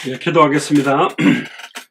기도하겠습니다.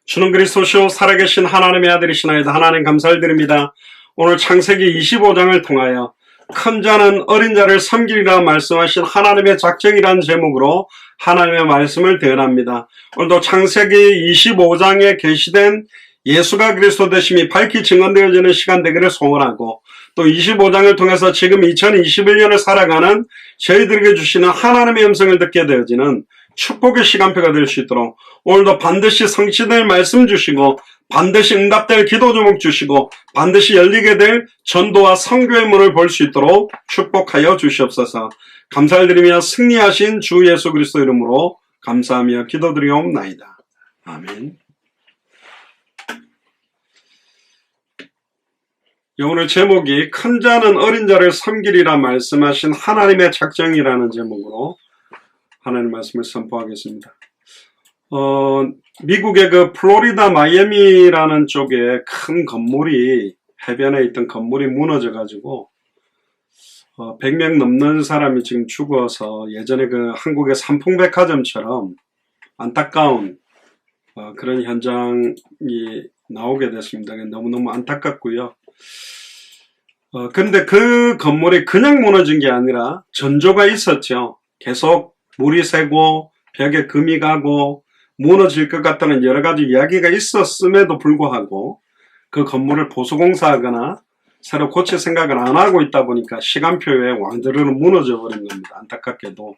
주는 그리스도시요 살아계신 하나님의 아들이시나이다. 하나님 감사를 드립니다. 오늘 창세기 25장을 통하여 큰 자는 어린 자를 섬기리라 말씀하신 하나님의 작정이라는 제목으로 하나님의 말씀을 대언합니다. 오늘도 창세기 25장에 계시된 예수가 그리스도 되심이 밝히 증언되어지는 시간 되기를 소원하고, 또 25장을 통해서 지금 2021년을 살아가는 저희들에게 주시는 하나님의 음성을 듣게 되어지는 축복의 시간표가 될 수 있도록 오늘도 반드시 성취될 말씀 주시고, 반드시 응답될 기도 제목 주시고, 반드시 열리게 될 전도와 선교의 문을 볼 수 있도록 축복하여 주시옵소서. 감사를 드리며 승리하신 주 예수 그리스도 이름으로 감사하며 기도드리옵나이다. 아멘. 오늘 제목이 큰 자는 어린 자를 섬기리라 말씀하신 하나님의 작정이라는 제목으로 하나님의 말씀을 선포하겠습니다. 미국의 그 플로리다 마이애미라는 쪽에 큰 건물이, 해변에 있던 건물이 무너져가지고 100명 넘는 사람이 지금 죽어서 예전에 그 한국의 삼풍백화점처럼 안타까운 그런 현장이 나오게 됐습니다. 너무너무 안타깝고요. 근데 그 건물이 그냥 무너진 게 아니라 전조가 있었죠. 계속 물이 새고 벽에 금이 가고 무너질 것 같다는 여러 가지 이야기가 있었음에도 불구하고 그 건물을 보수공사하거나 새로 고칠 생각을 안 하고 있다 보니까 시간표에 왕들은 무너져 버린 겁니다. 안타깝게도.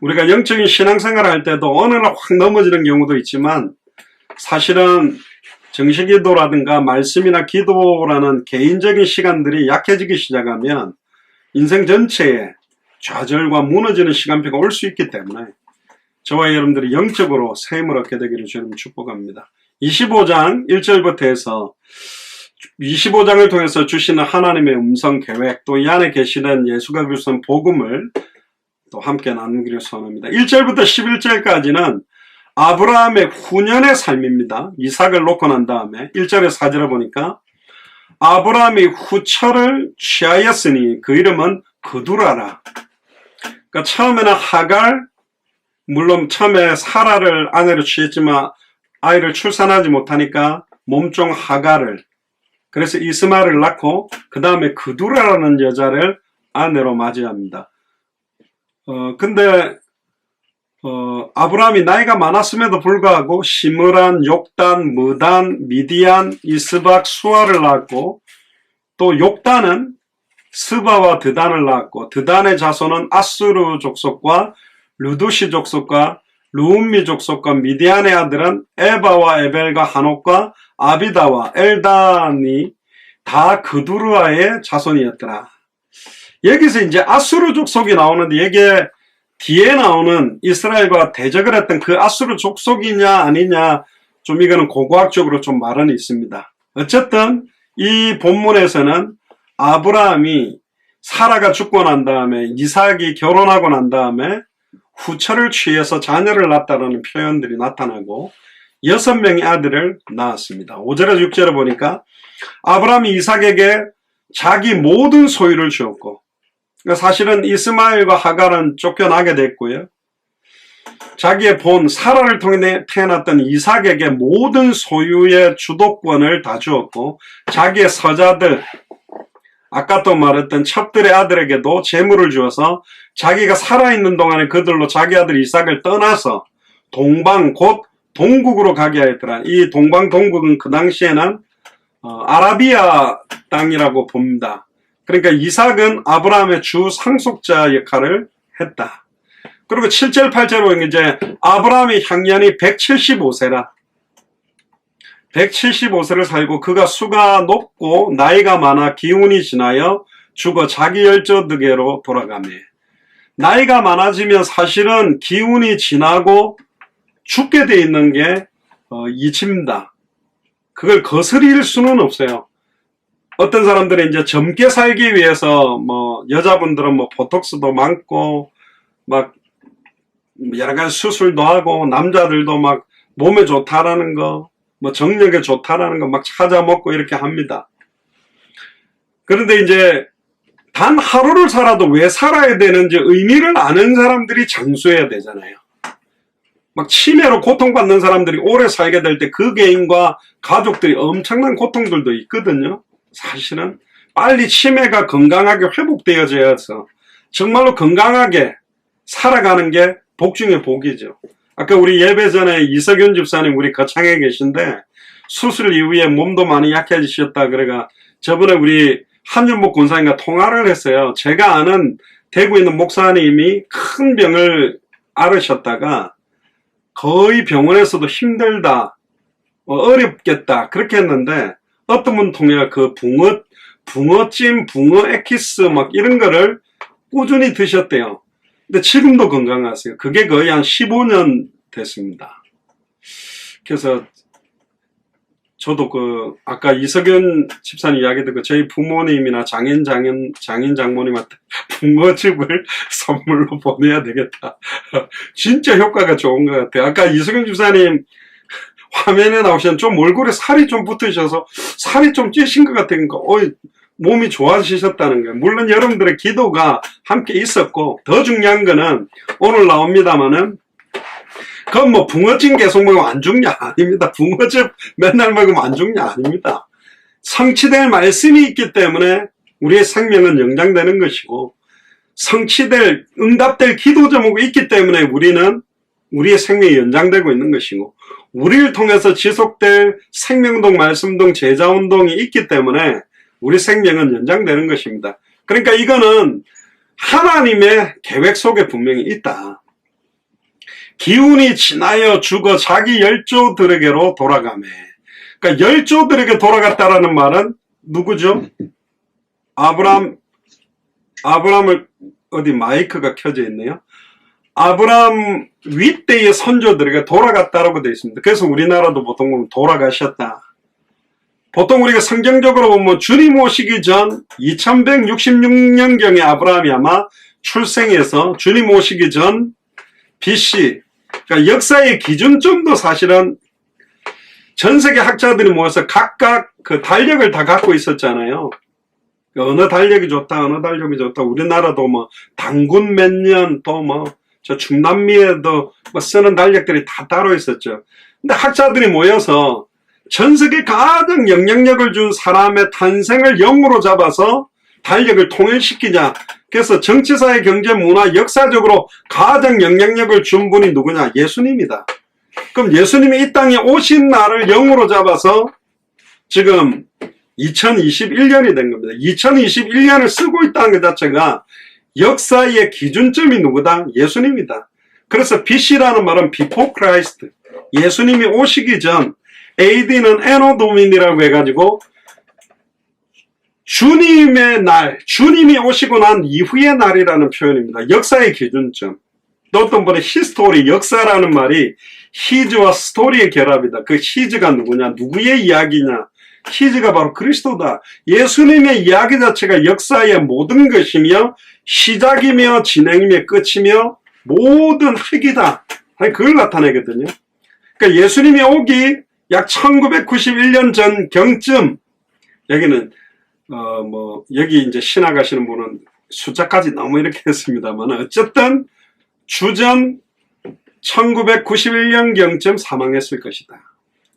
우리가 영적인 신앙생활을 할 때도 어느 날 확 넘어지는 경우도 있지만, 사실은 정식기도라든가 말씀이나 기도라는 개인적인 시간들이 약해지기 시작하면 인생 전체에 좌절과 무너지는 시간표가 올 수 있기 때문에 저와 여러분들이 영적으로 새 힘을 얻게 되기를 주님 축복합니다. 25장 1절부터 해서 25장을 통해서 주시는 하나님의 음성 계획, 또 이 안에 계시는 예수가 그리스도의 복음을 또 함께 나누기를 소원합니다. 1절부터 11절까지는 아브라함의 후년의 삶입니다. 이삭을 놓고 난 다음에 1절에 4절을 보니까 아브라함이 후처를 취하였으니 그 이름은 그두라라. 그러니까 처음에는 하갈, 물론 처음에 사라를 아내로 취했지만 아이를 출산하지 못하니까 몸종 하갈을, 그래서 이스마엘을 낳고 그 다음에 그두라라는 여자를 아내로 맞이합니다. 근데 아브라함이 나이가 많았음에도 불구하고 시므란, 욕단, 무단, 미디안, 이스박, 수아를 낳았고, 또 욕단은 스바와 드단을 낳았고, 드단의 자손은 아수르 족속과 루두시 족속과 루움미 족속과 미디안의 아들은 에바와 에벨과 하녹과 아비다와 엘단이 다 그두르아의 자손이었더라. 여기서 이제 아수르 족속이 나오는데, 여기에 뒤에 나오는 이스라엘과 대적을 했던 그 아수르 족속이냐 아니냐, 좀 이거는 고고학적으로 좀 말은 있습니다. 어쨌든 이 본문에서는 아브라함이 사라가 죽고 난 다음에 이삭이 결혼하고 난 다음에 후처를 취해서 자녀를 낳았다는 표현들이 나타나고 6명의 아들을 낳았습니다. 5절에서 6절에 보니까 아브라함이 이삭에게 자기 모든 소유를 주었고, 사실은 이스마엘과 하갈은 쫓겨나게 됐고요. 자기의 본 사라를 통해 태어났던 이삭에게 모든 소유의 주도권을 다 주었고, 자기의 서자들, 아까 또 말했던 첩들의 아들에게도 재물을 주어서 자기가 살아있는 동안에 그들로 자기 아들 이삭을 떠나서 동방, 곧 동국으로 가게 하였더라. 이 동방, 동국은 그 당시에는 아라비아 땅이라고 봅니다. 그러니까 이삭은 아브라함의 주 상속자 역할을 했다. 그리고 7절, 8절로 보면 이제 아브라함의 향년이 175세라. 175세를 살고 그가 수가 높고 나이가 많아 기운이 지나여 죽어 자기 열조드게로 돌아가매. 나이가 많아지면 사실은 기운이 지나고 죽게 돼 있는 게 이치입니다. 그걸 거스릴 수는 없어요. 어떤 사람들은 이제 젊게 살기 위해서 여자분들은 보톡스도 많고 막 여러 가지 수술도 하고, 남자들도 막 몸에 좋다라는 거, 정력에 좋다라는 거 막 찾아 먹고 이렇게 합니다. 그런데 이제 단 하루를 살아도 왜 살아야 되는지 의미를 아는 사람들이 장수해야 되잖아요. 막 치매로 고통받는 사람들이 오래 살게 될 때 그 개인과 가족들이 엄청난 고통들도 있거든요. 사실은 빨리 치매가 건강하게 회복되어져야 해서 정말로 건강하게 살아가는 게 복 중에 복이죠. 아까 우리 예배 전에 이석윤 집사님 우리 거창에 계신데 수술 이후에 몸도 많이 약해지셨다 그래가 저번에 우리 한윤복 권사님과 통화를 했어요. 제가 아는 대구에 있는 목사님이 큰 병을 앓으셨다가 거의 병원에서도 힘들다, 어렵겠다 그렇게 했는데 어떤 분 통해 그 붕어찜, 붕어 에키스 막 이런 거를 꾸준히 드셨대요. 근데 지금도 건강하세요. 그게 거의 한 15년 됐습니다. 그래서 저도 아까 이석연 집사님 이야기 듣고 저희 부모님이나 장인 장모님한테 붕어즙을 선물로 보내야 되겠다. 진짜 효과가 좋은 것 같아요. 아까 이석연 집사님 화면에 나오시는 좀 얼굴에 살이 좀 붙으셔서 살이 좀 찌신 것 같으니까 몸이 좋아지셨다는 거예요. 물론 여러분들의 기도가 함께 있었고 더 중요한 거는 오늘 나옵니다마는 그건 뭐 붕어찜 계속 먹으면 안 죽냐? 아닙니다. 붕어즙 맨날 먹으면 안 죽냐? 아닙니다. 성취될 말씀이 있기 때문에 우리의 생명은 연장되는 것이고 성취될 응답될 기도 제목이 있기 때문에 우리의 생명이 연장되고 있는 것이고 우리를 통해서 지속될 생명동 말씀동 제자운동이 있기 때문에 우리 생명은 연장되는 것입니다. 그러니까 이거는 하나님의 계획 속에 분명히 있다. 기운이 지나여 죽어 자기 열조들에게로 돌아가매. 그러니까 열조들에게 돌아갔다라는 말은 누구죠? 아브라함을 어디 마이크가 켜져 있네요. 아브라함 윗대의 선조들에게 돌아갔다라고 되어 있습니다. 그래서 우리나라도 보통 보면 돌아가셨다. 보통 우리가 성경적으로 보면 주님 오시기 전 2166년경에 아브라함이 아마 출생해서 주님 오시기 전 BC, 그러니까 역사의 기준점도 사실은 전 세계 학자들이 모여서 각각 그 달력을 다 갖고 있었잖아요. 어느 달력이 좋다, 어느 달력이 좋다. 우리나라도 뭐 당군 몇 년, 또 뭐 저 중남미에도 뭐 쓰는 달력들이 다 따로 있었죠. 근데 학자들이 모여서 전 세계 가장 영향력을 준 사람의 탄생을 0으로 잡아서 달력을 통일시키자. 그래서 정치사회, 경제, 문화, 역사적으로 가장 영향력을 준 분이 누구냐? 예수님이다. 그럼 예수님이 이 땅에 오신 날을 0으로 잡아서 지금 2021년이 된 겁니다. 2021년을 쓰고 있다는 것 자체가 역사의 기준점이 누구다? 예수님이다. 그래서 BC라는 말은 Before Christ. 예수님이 오시기 전, AD는 Anno Domini라고 해가지고 주님의 날, 주님이 오시고 난 이후의 날이라는 표현입니다. 역사의 기준점. 또 어떤 분의 히스토리, 역사라는 말이 히즈와 스토리의 결합이다. 그 히즈가 누구냐? 누구의 이야기냐? 히즈가 바로 그리스도다. 예수님의 이야기 자체가 역사의 모든 것이며 시작이며 진행이며 끝이며 모든 핵이다. 그걸 나타내거든요. 그러니까 예수님이 오기 약 1991년 전 경쯤, 여기는 여기 이제 신학 하시는 분은 숫자까지 너무 이렇게 했습니다만 어쨌든 주전 1991년 경쯤 사망했을 것이다.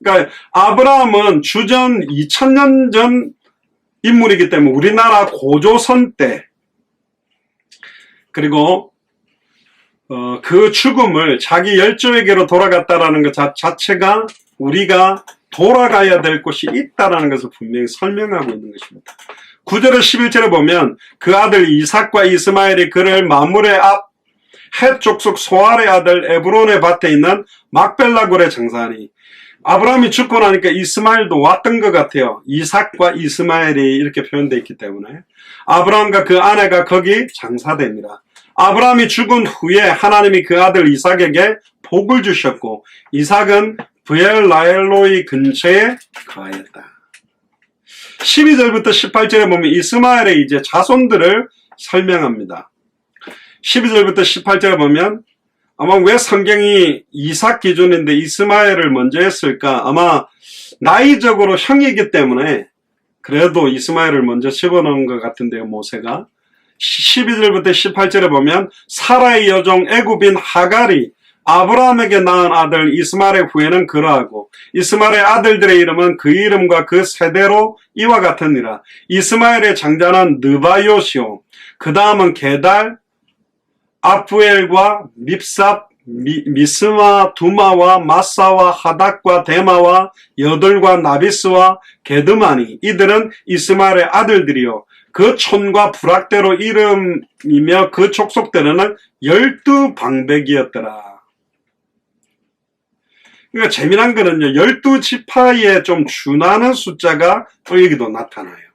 그러니까 아브라함은 주전 2000년 전 인물이기 때문에 우리나라 고조선 때, 그리고 그 죽음을 자기 열조에게로 돌아갔다라는 것 자체가 우리가 돌아가야 될 곳이 있다라는 것을 분명히 설명하고 있는 것입니다. 9절에 11절에 보면 그 아들 이삭과 이스마엘이 그를 마물의 앞 헷 족속 소알의 아들 에브론의 밭에 있는 막벨라 굴에 장사하니. 아브라함이 죽고 나니까 이스마엘도 왔던 것 같아요. 이삭과 이스마엘이 이렇게 표현되어 있기 때문에 아브라함과 그 아내가 거기 장사됩니다. 아브라함이 죽은 후에 하나님이 그 아들 이삭에게 복을 주셨고 이삭은 브엘라엘로이 근처에 거하였다. 12절부터 18절에 보면 이스마엘의 이제 자손들을 설명합니다. 12절부터 18절에 보면 아마 왜 성경이 이삭 기준인데 이스마엘을 먼저 했을까? 아마 나이적으로 형이기 때문에 그래도 이스마엘을 먼저 집어넣은 것 같은데요, 모세가. 12절부터 18절에 보면 사라의 여종 애굽인 하갈이 아브라함에게 낳은 아들 이스마엘의 후예는 그러하고 이스마엘의 아들들의 이름은 그 이름과 그 세대로 이와 같으니라. 이스마엘의 장자는 느바요시오. 그 다음은 게달, 아프엘과 밉삽, 미스마, 두마와 마사와 하닥과 데마와 여들과 나비스와 게드마니. 이들은 이스마엘의 아들들이요. 그 촌과 부락대로 이름이며 그 족속대로는 12방백이었더라. 그러니까 재미난 거는요, 12지파에 좀 준하는 숫자가 또 여기도 나타나요.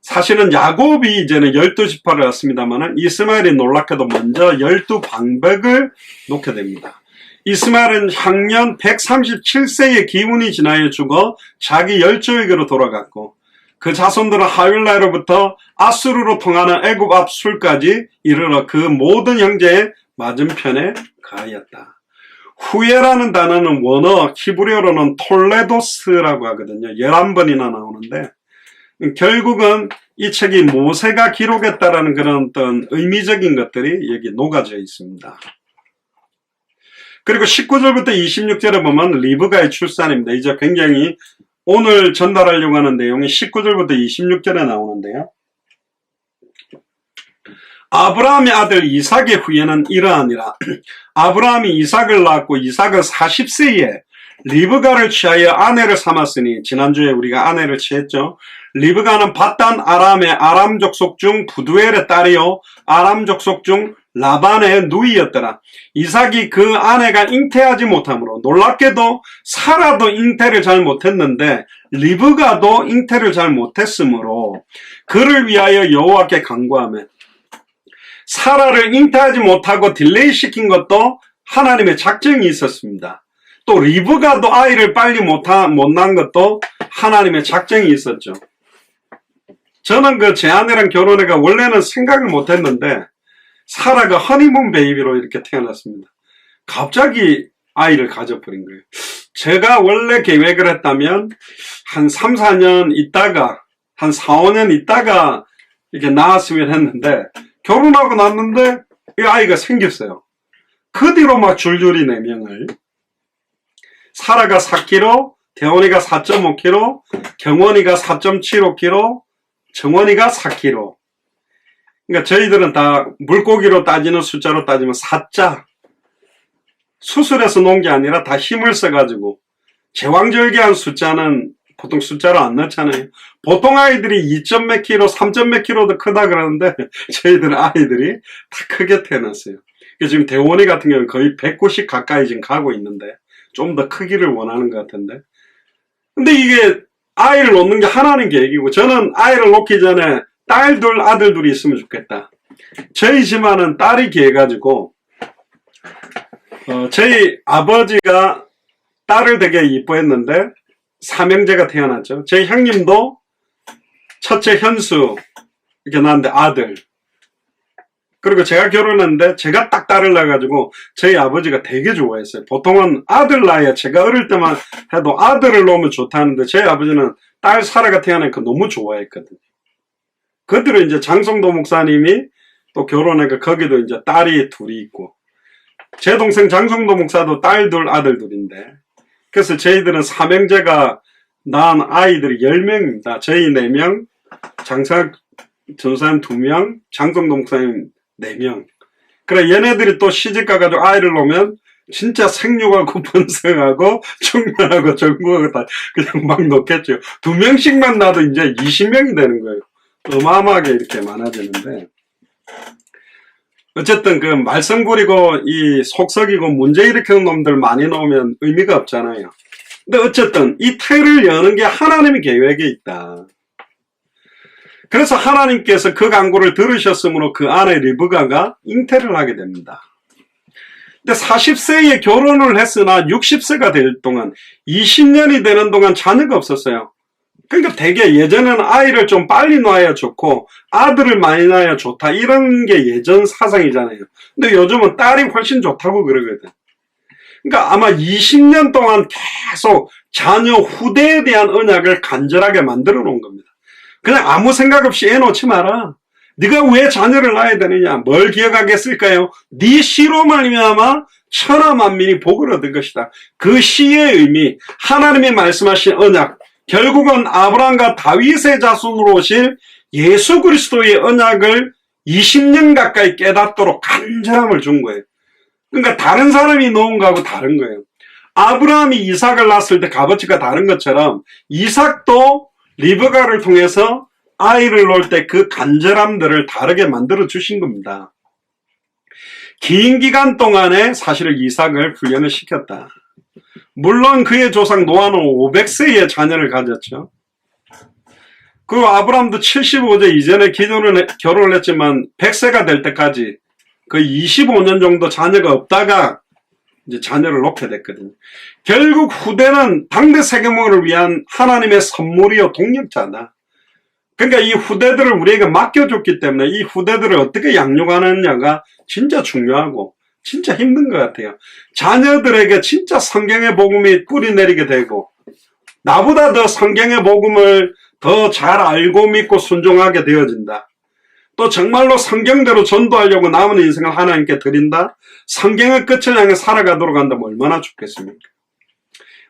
사실은 야곱이 이제는 12지파를 했습니다만 이스마엘이 놀랍게도 먼저 12방백을 놓게 됩니다. 이스마엘은 향년 137세의 기운이 지나여 죽어 자기 열조에게로 돌아갔고 그 자손들은 하윌라로부터 아수르로 통하는 애굽 앞 술까지 이르러 그 모든 형제의 맞은편에 가하였다. 후예라는 단어는 원어 히브리어로는 톨레도스라고 하거든요. 11번이나 나오는데 결국은 이 책이 모세가 기록했다라는 그런 어떤 의미적인 것들이 여기 녹아져 있습니다. 그리고 19절부터 26절에 보면 리브가의 출산입니다. 이제 굉장히 오늘 전달하려고 하는 내용이 19절부터 26절에 나오는데요. 아브라함의 아들 이삭의 후예는 이러하니라. 아브라함이 이삭을 낳았고 이삭은 40세에 리브가를 취하여 아내를 삼았으니 지난주에 우리가 아내를 취했죠. 리브가는 밧단 아람의 아람 족속 중 부두엘의 딸이요 아람 족속 중 라반의 누이였더라. 이삭이 그 아내가 잉태하지 못하므로 놀랍게도 사라도 잉태를 잘 못했는데 리브가도 잉태를 잘 못했으므로 그를 위하여 여호와께 간구하며 사라를 잉태하지 못하고 딜레이 시킨 것도 하나님의 작정이 있었습니다. 또 리브가도 아이를 빨리 못 낳은 것도 하나님의 작정이 있었죠. 저는 제 아내랑 결혼해가 원래는 생각을 못했는데 사라가 허니문 베이비로 이렇게 태어났습니다. 갑자기 아이를 가져버린 거예요. 제가 원래 계획을 했다면 한 3, 4년 있다가 한 4, 5년 있다가 이렇게 낳았으면 했는데 결혼하고 났는데 이 아이가 생겼어요. 그 뒤로 막 줄줄이 4명을 사라가 4kg, 대원이가 4.5kg, 경원이가 4.75kg, 정원이가 4kg. 그러니까 저희들은 다 물고기로 따지는 숫자로 따지면 4자. 수술해서 놓은 게 아니라 다 힘을 써가지고 제왕절개한 숫자는 보통 숫자로 안 넣잖아요. 보통 아이들이 2점 몇 킬로, 3점 몇 킬로도 크다 그러는데 저희들은 아이들이 다 크게 태어났어요. 지금 대원이 같은 경우는 거의 190 가까이 지금 가고 있는데 좀 더 크기를 원하는 것 같은데. 근데 이게 아이를 놓는 게 하나님 계획이고 저는 아이를 놓기 전에 딸 둘, 아들 둘이 있으면 좋겠다. 저희 집안은 딸이 귀해가지고 저희 아버지가 딸을 되게 이뻐했는데 삼형제가 태어났죠. 저희 형님도 첫째 현수 이렇게 낳았는데 아들. 그리고 제가 결혼했는데 제가 딱 딸을 낳아가지고 저희 아버지가 되게 좋아했어요. 보통은 아들 낳아야 제가 어릴 때만 해도 아들을 놓으면 좋다는데 저희 아버지는 딸 사라가 태어나니까 너무 좋아했거든요. 그대로 이제 장성도 목사님이 또 결혼해가 거기도 이제 딸이 둘이 있고 제 동생 장성도 목사도 딸 둘 아들 둘인데 그래서 저희들은 삼형제가 낳은 아이들이 10명입니다. 저희 4명, 장사 전사님 2명, 장성도 목사님 4명. 그래 얘네들이 또 시집가가지고 아이를 놓으면 진짜 생육하고 번성하고 충만하고 전구하고 다 그냥 막 놓겠죠. 2명씩만 낳아도 이제 20명이 되는 거예요. 어마어마하게 이렇게 많아지는데 어쨌든 그 말썽부리고 이 속썩이고 문제 일으키는 놈들 많이 나오면 의미가 없잖아요. 근데 어쨌든 이 태를 여는 게 하나님의 계획에 있다. 그래서 하나님께서 그 간구를 들으셨으므로 그 아내 리브가가 잉태를 하게 됩니다. 근데 40세에 결혼을 했으나 60세가 될 동안 20년이 되는 동안 자녀가 없었어요. 그러니까 되게 예전에는 아이를 좀 빨리 낳아야 좋고 아들을 많이 낳아야 좋다 이런 게 예전 사상이잖아요. 근데 요즘은 딸이 훨씬 좋다고 그러거든. 그러니까 아마 20년 동안 계속 자녀 후대에 대한 언약을 간절하게 만들어 놓은 겁니다. 그냥 아무 생각 없이 애 놓지 마라. 네가 왜 자녀를 낳아야 되느냐? 뭘 기억하겠을까요? 네 씨로 말미암아 천하 만민이 복을 얻은 것이다. 그 씨의 의미, 하나님이 말씀하신 언약, 결국은 아브라함과 다윗의 자손으로 오실 예수 그리스도의 언약을 20년 가까이 깨닫도록 간절함을 준 거예요. 그러니까 다른 사람이 놓은 거하고 다른 거예요. 아브라함이 이삭을 낳았을 때 값어치가 다른 것처럼 이삭도 리브가를 통해서 아이를 놓을 때 그 간절함들을 다르게 만들어 주신 겁니다. 긴 기간 동안에 사실 이삭을 훈련을 시켰다. 물론 그의 조상 노아는 500세의 자녀를 가졌죠. 그 아브라함도 75세 이전에 결혼을 했지만 100세가 될 때까지 그 25년 정도 자녀가 없다가 이제 자녀를 놓게 됐거든요. 결국 후대는 당대 세계문을 위한 하나님의 선물이요 동력자다. 그러니까 이 후대들을 우리에게 맡겨줬기 때문에 이 후대들을 어떻게 양육하느냐가 진짜 중요하고 진짜 힘든 것 같아요. 자녀들에게 진짜 성경의 복음이 뿌리내리게 되고 나보다 더 성경의 복음을 더 잘 알고 믿고 순종하게 되어진다. 또 정말로 성경대로 전도하려고 남은 인생을 하나님께 드린다. 성경의 끝을 향해 살아가도록 한다면 얼마나 좋겠습니까?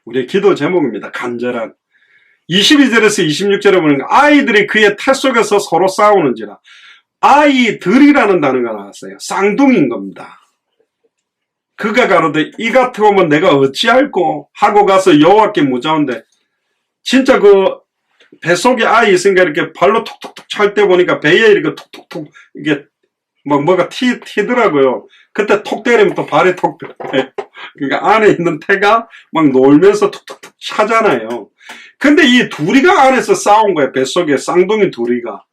우리의 기도 제목입니다. 간절한 22절에서 26절에 보니까 아이들이 그의 태 속에서 서로 싸우는지라. 아이들이라는 단어가 나왔어요. 쌍둥이인 겁니다. 그가 가로되 이 같으면 내가 어찌할꼬 하고 가서 여호와께 묻자온대. 진짜 그 뱃속에 아이 있으니까 이렇게 발로 톡톡톡 찰 때 보니까 배에 이렇게 톡톡톡 이게 막 뭐가 튀더라고요. 그때 톡 때리면 또 발에 톡 들어요. 그러니까 안에 있는 태가 막 놀면서 톡톡톡 차잖아요. 근데 이 둘이가 안에서 싸운 거예요. 뱃속에 쌍둥이 둘이가.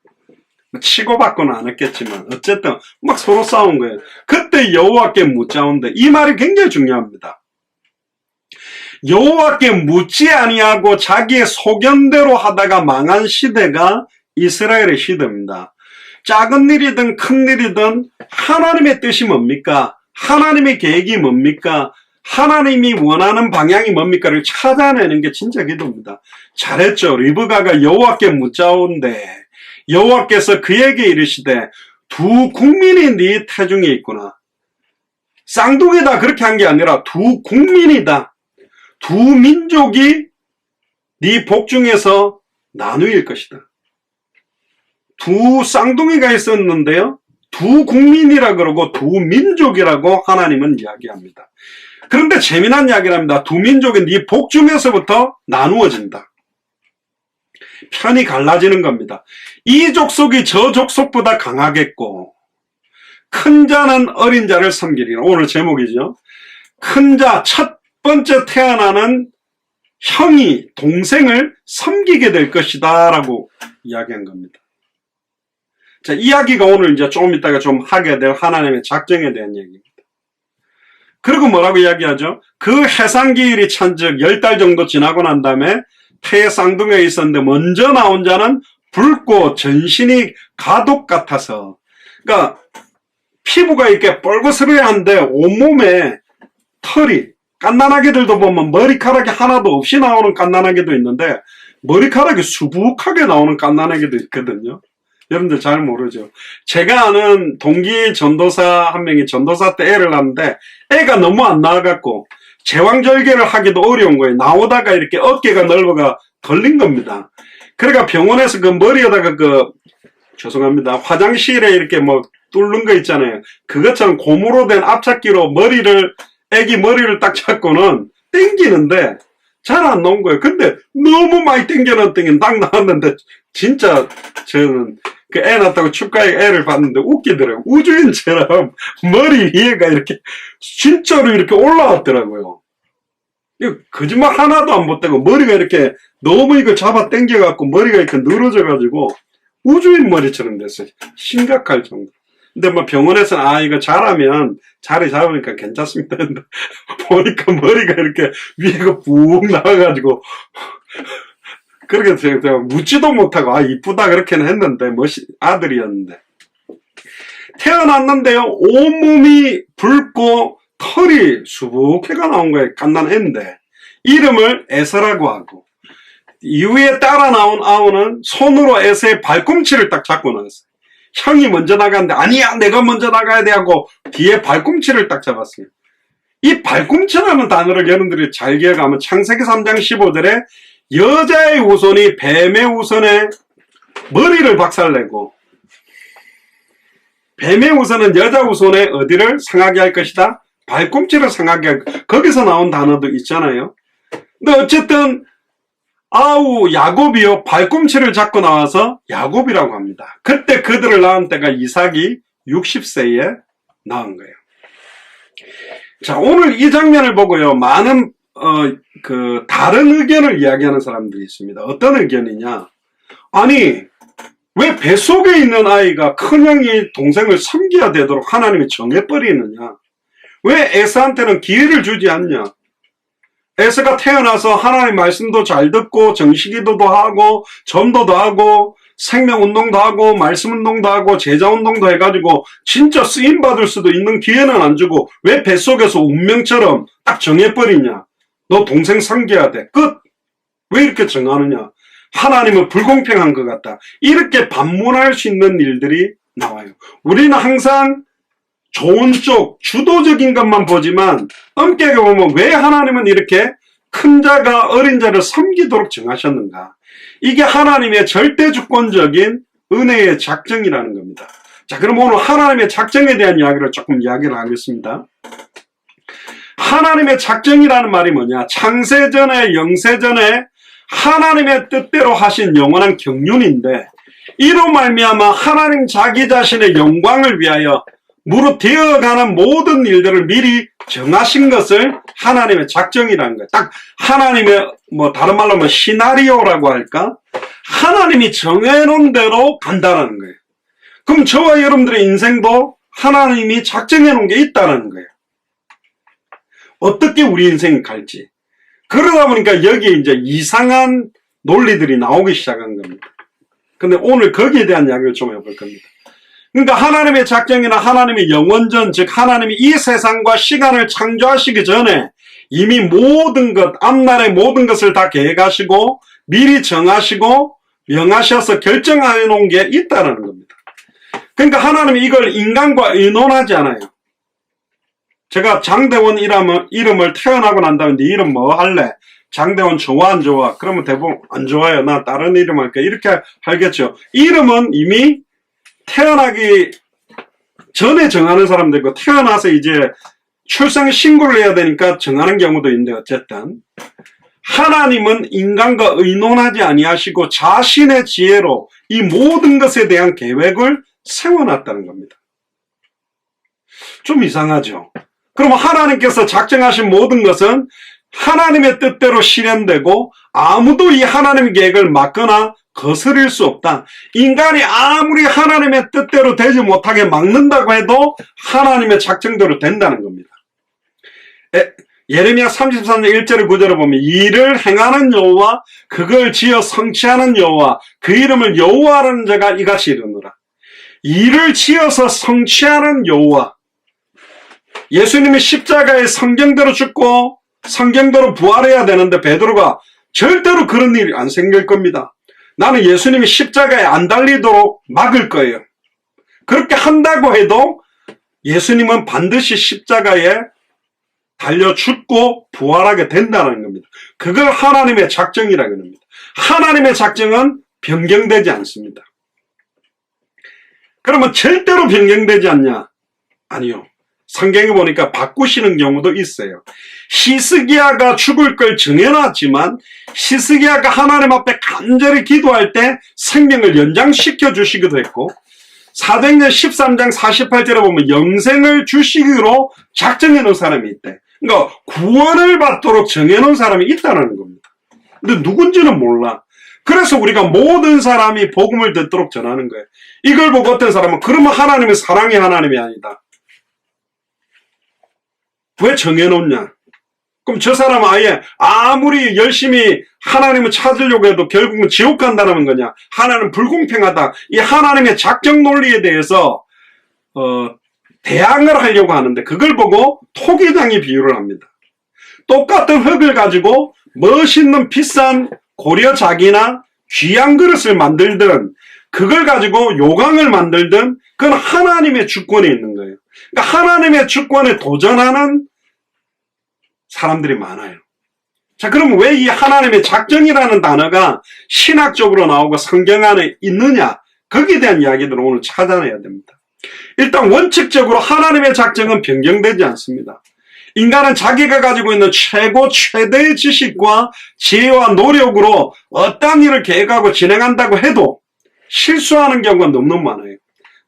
치고받고는 안 했겠지만 어쨌든 막 서로 싸운 거예요. 그때 여호와께 묻자온데 이 말이 굉장히 중요합니다. 여호와께 묻지 아니하고 자기의 소견대로 하다가 망한 시대가 이스라엘의 시대입니다. 작은 일이든 큰 일이든 하나님의 뜻이 뭡니까? 하나님의 계획이 뭡니까? 하나님이 원하는 방향이 뭡니까를 찾아내는 게 진짜 기도입니다. 잘했죠. 리브가가 여호와께 묻자온데 여호와께서 그에게 이르시되 두 국민이 네 태중에 있구나. 쌍둥이다 그렇게 한 게 아니라 두 국민이다. 두 민족이 네 복중에서 나누일 것이다. 두 쌍둥이가 있었는데요. 두 국민이라 그러고 두 민족이라고 하나님은 이야기합니다. 그런데 재미난 이야기랍니다. 두 민족이 네 복중에서부터 나누어진다. 편이 갈라지는 겁니다. 이 족속이 저 족속보다 강하겠고 큰 자는 어린 자를 섬기리라. 오늘 제목이죠. 큰 자, 첫 번째 태어나는 형이 동생을 섬기게 될 것이다 라고 이야기한 겁니다. 자, 이야기가 오늘 이제 조금 있다가 좀 하게 될 하나님의 작정에 대한 얘기입니다. 그리고 뭐라고 이야기하죠? 그 해산기일이 찬즉 10달 정도 지나고 난 다음에 태의 쌍둥이가 있었는데 먼저 나온 자는 붉고 전신이 가독 같아서, 그러니까 피부가 이렇게 뻘거스레한데 온몸에 털이, 깐난아기들도 보면 머리카락이 하나도 없이 나오는 깐난아기도 있는데 머리카락이 수북하게 나오는 깐난아기도 있거든요. 여러분들 잘 모르죠. 제가 아는 동기 전도사 한 명이 전도사 때 애를 낳았는데 애가 너무 안 나와갖고 제왕절개를 하기도 어려운 거예요. 나오다가 이렇게 어깨가 넓어가 걸린 겁니다. 그러니까 병원에서 그 머리에다가 죄송합니다. 화장실에 이렇게 뭐 뚫는 거 있잖아요. 그것처럼 고무로 된 앞잡기로 애기 머리를 딱 잡고는 땡기는데 잘 안 나온 거예요. 근데 너무 많이 땡겨놨더니 딱 나왔는데 진짜 저는 그 애 낳았다고 축가에 애를 봤는데 웃기더라고요. 우주인처럼 머리 위에가 이렇게 진짜로 이렇게 올라왔더라고요. 거짓말 하나도 안 못되고 머리가 이렇게 너무 이걸 잡아 당겨갖고 머리가 이렇게 늘어져가지고 우주인 머리처럼 됐어요. 심각할 정도. 근데 뭐 병원에서는 이거 잘하면 자리 잡으니까 괜찮습니다. 보니까 머리가 이렇게 위에가 푹 나와가지고 그렇게 제가 묻지도 못하고 이쁘다 그렇게는 했는데 아들이었는데 태어났는데요. 온몸이 붉고 털이 수북해가 나온 거예요. 갓난애인데 이름을 에서라고 하고 이후에 따라 나온 아우는 손으로 에서의 발꿈치를 딱 잡고 나왔어요. 형이 먼저 나가는데 아니야 내가 먼저 나가야 돼 하고 뒤에 발꿈치를 딱 잡았어요. 이 발꿈치라는 단어를 여러분들이 잘 기억하면 창세기 3장 15절에 여자의 후손이 뱀의 후손의 머리를 박살내고 뱀의 후손은 여자 후손의 어디를 상하게 할 것이다? 발꿈치를 상하게 할 것이다. 거기서 나온 단어도 있잖아요. 근데 어쨌든 야곱이요 발꿈치를 잡고 나와서 야곱이라고 합니다. 그때 그들을 낳은 때가 이삭이 60세에 낳은 거예요. 자, 오늘 이 장면을 보고요 많은 다른 의견을 이야기하는 사람들이 있습니다. 어떤 의견이냐? 아니 왜 뱃속에 있는 아이가 큰형이 동생을 섬겨야 되도록 하나님이 정해버리느냐? 왜 에서한테는 기회를 주지 않냐? 에서가 태어나서 하나님 말씀도 잘 듣고 정식기도도 하고 전도도 하고 생명운동도 하고 말씀운동도 하고 제자운동도 해가지고 진짜 쓰임받을 수도 있는 기회는 안 주고 왜 뱃속에서 운명처럼 딱 정해버리냐? 너 동생 섬겨야 돼. 끝! 왜 이렇게 정하느냐? 하나님은 불공평한 것 같다. 이렇게 반문할 수 있는 일들이 나와요. 우리는 항상 좋은 쪽, 주도적인 것만 보지만 엄격하게 보면 왜 하나님은 이렇게 큰 자가 어린 자를 섬기도록 정하셨는가? 이게 하나님의 절대주권적인 은혜의 작정이라는 겁니다. 자, 그럼 오늘 하나님의 작정에 대한 이야기를 조금 이야기를 하겠습니다. 하나님의 작정이라는 말이 뭐냐? 창세전에 영세전에 하나님의 뜻대로 하신 영원한 경륜인데 이로 말미암아 하나님 자기 자신의 영광을 위하여 무릇 되어가는 모든 일들을 미리 정하신 것을 하나님의 작정이라는 거예요. 딱 하나님의 다른 말로 하면 시나리오라고 할까? 하나님이 정해놓은 대로 간다는 거예요. 그럼 저와 여러분들의 인생도 하나님이 작정해놓은 게 있다는 거예요. 어떻게 우리 인생이 갈지. 그러다 보니까 여기에 이제 이상한 논리들이 나오기 시작한 겁니다. 근데 오늘 거기에 대한 이야기를 좀 해볼 겁니다. 그러니까 하나님의 작정이나 하나님의 영원전, 즉 하나님이 이 세상과 시간을 창조하시기 전에 이미 모든 것, 앞날의 모든 것을 다 계획하시고 미리 정하시고 명하셔서 결정해 놓은 게 있다는 겁니다. 그러니까 하나님이 이걸 인간과 의논하지 않아요. 제가 장대원 이름을 태어나고 난 다음에 네 이름 뭐 할래? 장대원 좋아 안 좋아? 그러면 대부분 안 좋아요. 나 다른 이름 할게. 이렇게 하겠죠. 이름은 이미 태어나기 전에 정하는 사람도 있고 태어나서 이제 출생 신고를 해야 되니까 정하는 경우도 있는데 어쨌든 하나님은 인간과 의논하지 아니하시고 자신의 지혜로 이 모든 것에 대한 계획을 세워놨다는 겁니다. 좀 이상하죠? 그럼 하나님께서 작정하신 모든 것은 하나님의 뜻대로 실현되고 아무도 이 하나님의 계획을 막거나 거스릴 수 없다. 인간이 아무리 하나님의 뜻대로 되지 못하게 막는다고 해도 하나님의 작정대로 된다는 겁니다. 예레미야 33장 1절을 9절을 보면 이를 행하는 여호와 그걸 지어 성취하는 여호와 그 이름을 여호와라는 자가 이같이 이르노라. 이를 지어서 성취하는 여호와. 예수님이 십자가에 성경대로 죽고 성경대로 부활해야 되는데 베드로가 절대로 그런 일이 안 생길 겁니다. 나는 예수님이 십자가에 안 달리도록 막을 거예요. 그렇게 한다고 해도 예수님은 반드시 십자가에 달려 죽고 부활하게 된다는 겁니다. 그걸 하나님의 작정이라고 합니다. 하나님의 작정은 변경되지 않습니다. 그러면 절대로 변경되지 않냐? 아니요. 성경에 보니까 바꾸시는 경우도 있어요. 히스기야가 죽을 걸 정해놨지만 히스기야가 하나님 앞에 간절히 기도할 때 생명을 연장시켜 주시기도 했고 사도행전 13장 48절에 보면 영생을 주시기로 작정해 놓은 사람이 있대. 그러니까 구원을 받도록 정해 놓은 사람이 있다는 겁니다. 근데 누군지는 몰라. 그래서 우리가 모든 사람이 복음을 듣도록 전하는 거예요. 이걸 보고 어떤 사람은 그러면 하나님은 사랑의 하나님이 아니다. 왜 정해놓냐? 그럼 저 사람은 아예 아무리 열심히 하나님을 찾으려고 해도 결국은 지옥 간다는 거냐? 하나님은 불공평하다. 이 하나님의 작정 논리에 대해서 대항을 하려고 하는데 그걸 보고 토기장이 비유를 합니다. 똑같은 흙을 가지고 멋있는 비싼 고려작이나 귀한 그릇을 만들든 그걸 가지고 요강을 만들든 그건 하나님의 주권에 있는 거예요. 그러니까 하나님의 주권에 도전하는 사람들이 많아요. 자, 그러면 왜 이 하나님의 작정이라는 단어가 신학적으로 나오고 성경 안에 있느냐? 거기에 대한 이야기들을 오늘 찾아내야 됩니다. 일단 원칙적으로 하나님의 작정은 변경되지 않습니다. 인간은 자기가 가지고 있는 최대의 지식과 지혜와 노력으로 어떤 일을 계획하고 진행한다고 해도 실수하는 경우가 너무 많아요.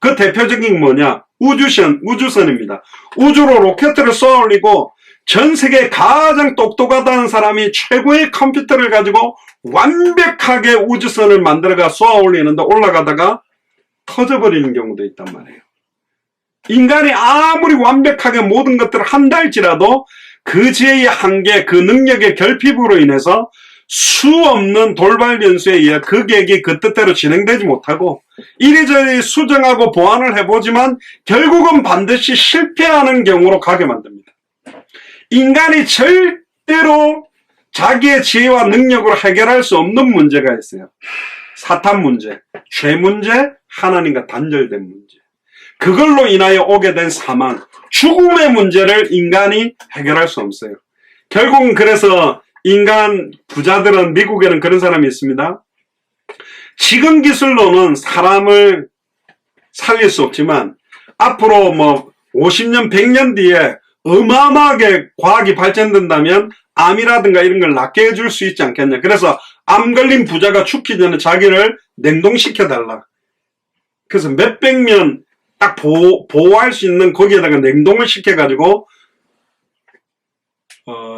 그 대표적인 뭐냐? 우주선입니다. 우주로 로켓을 쏘아 올리고 전 세계 가장 똑똑하다는 사람이 최고의 컴퓨터를 가지고 완벽하게 우주선을 만들어가 쏘아 올리는데 올라가다가 터져버리는 경우도 있단 말이에요. 인간이 아무리 완벽하게 모든 것들을 한다 할지라도 그 지혜의 한계, 그 능력의 결핍으로 인해서 수 없는 돌발 변수에 의해 그 계획이 그 뜻대로 진행되지 못하고 이리저리 수정하고 보완을 해보지만 결국은 반드시 실패하는 경우로 가게 만듭니다. 인간이 절대로 자기의 지혜와 능력으로 해결할 수 없는 문제가 있어요. 사탄 문제, 죄 문제, 하나님과 단절된 문제. 그걸로 인하여 오게 된 사망, 죽음의 문제를 인간이 해결할 수 없어요. 결국은 그래서 인간 부자들은 미국에는 그런 사람이 있습니다. 지금 기술로는 사람을 살릴 수 없지만 앞으로 50년, 100년 뒤에 어마어마하게 과학이 발전된다면 암이라든가 이런 걸 낫게 해줄 수 있지 않겠냐. 그래서 암 걸린 부자가 죽기 전에 자기를 냉동시켜달라. 그래서 몇백 년 딱 보호할 수 있는 거기에다가 냉동을 시켜가지고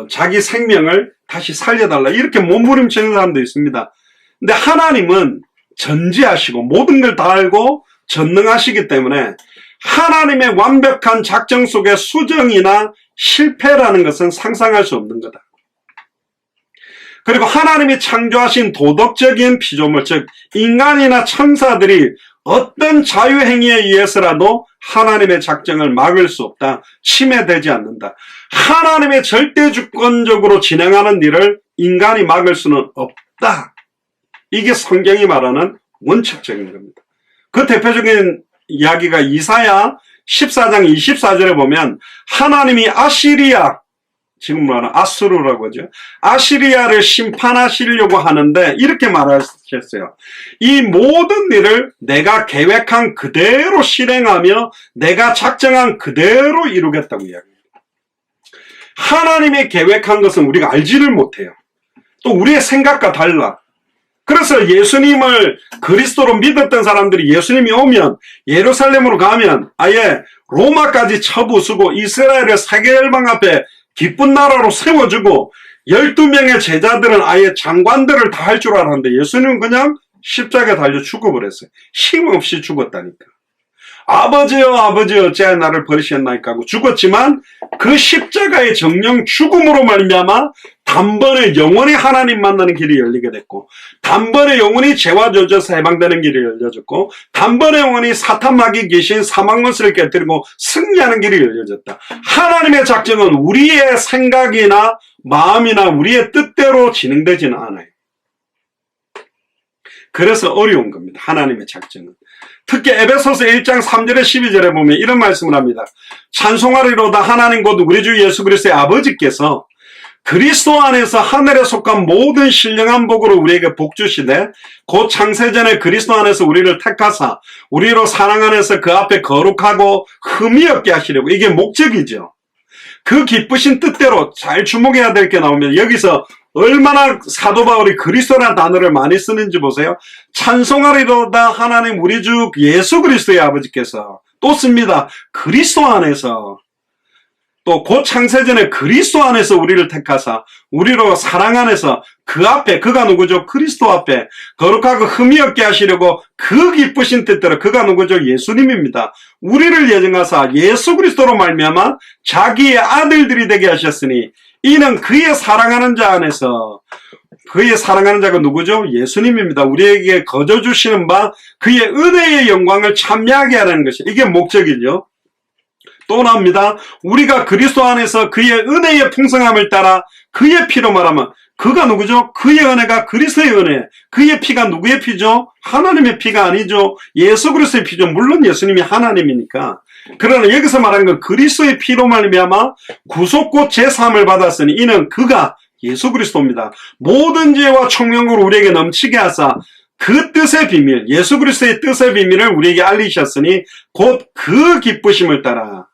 자기 생명을 다시 살려달라. 이렇게 몸부림치는 사람도 있습니다. 근데 하나님은 전지하시고 모든 걸 다 알고 전능하시기 때문에 하나님의 완벽한 작정 속에 수정이나 실패라는 것은 상상할 수 없는 거다. 그리고 하나님이 창조하신 도덕적인 피조물, 즉 인간이나 천사들이 어떤 자유행위에 의해서라도 하나님의 작정을 막을 수 없다. 침해되지 않는다. 하나님의 절대주권적으로 진행하는 일을 인간이 막을 수는 없다. 이게 성경이 말하는 원칙적인 겁니다. 그 대표적인 이야기가 이사야 14장 24절에 보면 하나님이 아시리아, 지금 말하는 아수르라고 하죠. 아시리아를 심판하시려고 하는데 이렇게 말하셨어요. 이 모든 일을 내가 계획한 그대로 실행하며 내가 작정한 그대로 이루겠다고 이야기합니다. 하나님의 계획한 것은 우리가 알지를 못해요. 또 우리의 생각과 달라. 그래서 예수님을 그리스도로 믿었던 사람들이 예수님이 오면 예루살렘으로 가면 아예 로마까지 쳐부수고 이스라엘을 세계열방 앞에 기쁜 나라로 세워주고 12명의 제자들은 아예 장관들을 다 할 줄 알았는데 예수님은 그냥 십자가에 달려 죽어버렸어요. 힘없이 죽었다니까. 아버지여 아버지여 어찌하여 나를 버리셨나이까 하고 죽었지만 그 십자가의 정령 죽음으로 말미암아 단번에 영원히 하나님 만나는 길이 열리게 됐고 단번에 영원히 죄와 저주에서 해방되는 길이 열려졌고 단번에 영원히 사탄 마귀 귀신 사망문수를 깨뜨리고 승리하는 길이 열려졌다. 하나님의 작정은 우리의 생각이나 마음이나 우리의 뜻대로 진행되지는 않아요. 그래서 어려운 겁니다. 하나님의 작정은. 특히 에베소서 1장 3절에 12절에 보면 이런 말씀을 합니다. 찬송하리로다 하나님 곧 우리 주 예수 그리스도의 아버지께서 그리스도 안에서 하늘에 속한 모든 신령한 복으로 우리에게 복 주시되 곧 창세전에 그리스도 안에서 우리를 택하사 우리로 사랑 안에서 그 앞에 거룩하고 흠이 없게 하시려고. 이게 목적이죠. 그 기쁘신 뜻대로 잘 주목해야 될 게 나오면 여기서 얼마나 사도 바울이 그리스도라는 단어를 많이 쓰는지 보세요. 찬송하리로다 하나님 우리 주 예수 그리스도의 아버지께서 또 씁니다. 그리스도 안에서 또 곧 창세전에 그리스도 안에서 우리를 택하사 우리로 사랑 안에서 그 앞에 그가 누구죠? 그리스도 앞에 거룩하고 흠이 없게 하시려고 그 기쁘신 뜻대로 그가 누구죠? 예수님입니다. 우리를 예정하사 예수 그리스도로 말미암아 자기의 아들들이 되게 하셨으니 이는 그의 사랑하는 자 안에서 그의 사랑하는 자가 누구죠? 예수님입니다. 우리에게 거저 주시는 바 그의 은혜의 영광을 참여하게 하라는 것이 이게 목적이죠. 또 나옵니다. 우리가 그리스도 안에서 그의 은혜의 풍성함을 따라 그의 피로 말하면 그가 누구죠? 그의 은혜가 그리스도의 은혜. 그의 피가 누구의 피죠? 하나님의 피가 아니죠. 예수 그리스도의 피죠. 물론 예수님이 하나님이니까. 그러나 여기서 말하는 건 그리스도의 피로 말미암아 구속고 제사함을 받았으니 이는 그가 예수 그리스도입니다. 모든 지혜와 총명으로 우리에게 넘치게 하사 그 뜻의 비밀, 예수 그리스도의 뜻의 비밀을 우리에게 알리셨으니 곧 그 기쁘심을 따라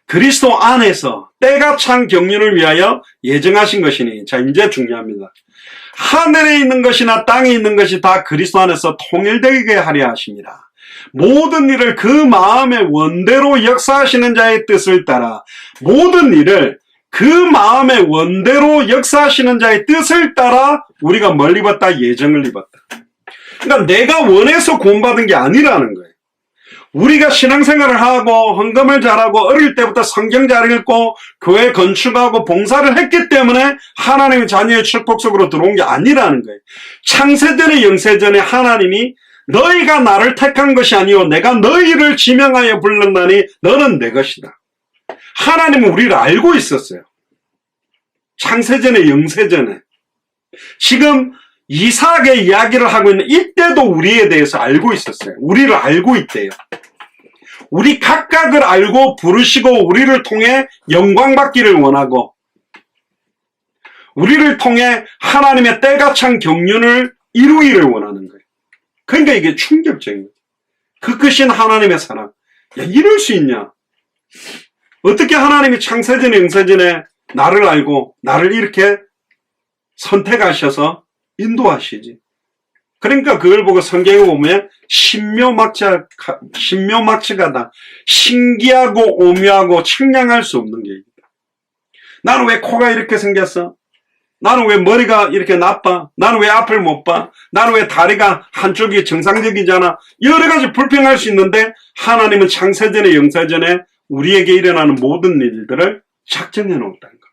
그리스도 안에서 때가 찬 경륜을 위하여 예정하신 것이니. 자, 이제 중요합니다. 하늘에 있는 것이나 땅에 있는 것이 다 그리스도 안에서 통일되게 하려 하십니다. 모든 일을 그 마음의 원대로 역사하시는 자의 뜻을 따라 모든 일을 그 마음의 원대로 역사하시는 자의 뜻을 따라 우리가 뭘 입었다? 예정을 입었다. 그러니까 내가 원해서 구원받은 게 아니라는 거예요. 우리가 신앙생활을 하고 헌금을 잘하고 어릴 때부터 성경 잘 읽고 교회 건축하고 봉사를 했기 때문에 하나님의 자녀의 축복 속으로 들어온 게 아니라는 거예요. 창세전에 영세전에 하나님이 너희가 나를 택한 것이 아니오 내가 너희를 지명하여 불렀나니 너는 내 것이다. 하나님은 우리를 알고 있었어요. 창세전에 영세전에. 지금 이삭의 이야기를 하고 있는 이때도 우리에 대해서 알고 있었어요. 우리를 알고 있대요. 우리 각각을 알고 부르시고 우리를 통해 영광 받기를 원하고 우리를 통해 하나님의 때가 찬 경륜을 이루기를 원하는 거예요. 그러니까 이게 충격적인 거예요. 그 크신 하나님의 사랑. 야, 이럴 수 있냐? 어떻게 하나님이 창세전에 영세전에 나를 알고 나를 이렇게 선택하셔서 인도하시지? 그러니까 그걸 보고 성경에 보면 신묘막측하다. 신기하고 오묘하고 측량할 수 없는 게 있다. 나는 왜 코가 이렇게 생겼어? 나는 왜 머리가 이렇게 나빠? 나는 왜 앞을 못 봐? 나는 왜 다리가 한쪽이 정상적이잖아? 여러 가지 불평할 수 있는데 하나님은 창세전에 영세전에 우리에게 일어나는 모든 일들을 작정해 놓았다는 겁니다.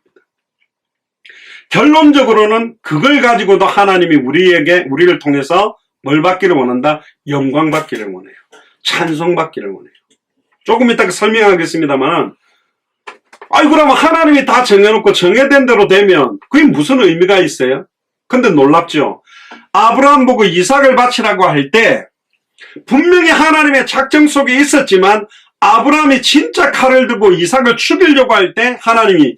결론적으로는 그걸 가지고도 하나님이 우리를 통해서 뭘 받기를 원한다? 영광 받기를 원해요. 찬송 받기를 원해요. 조금 이따가 설명하겠습니다만, 그러면 하나님이 다 정해놓고 정해된 대로 되면 그게 무슨 의미가 있어요? 근데 놀랍죠? 아브라함 보고 이삭을 바치라고 할 때 분명히 하나님의 작정 속에 있었지만 아브라함이 진짜 칼을 들고 이삭을 죽이려고 할 때 하나님이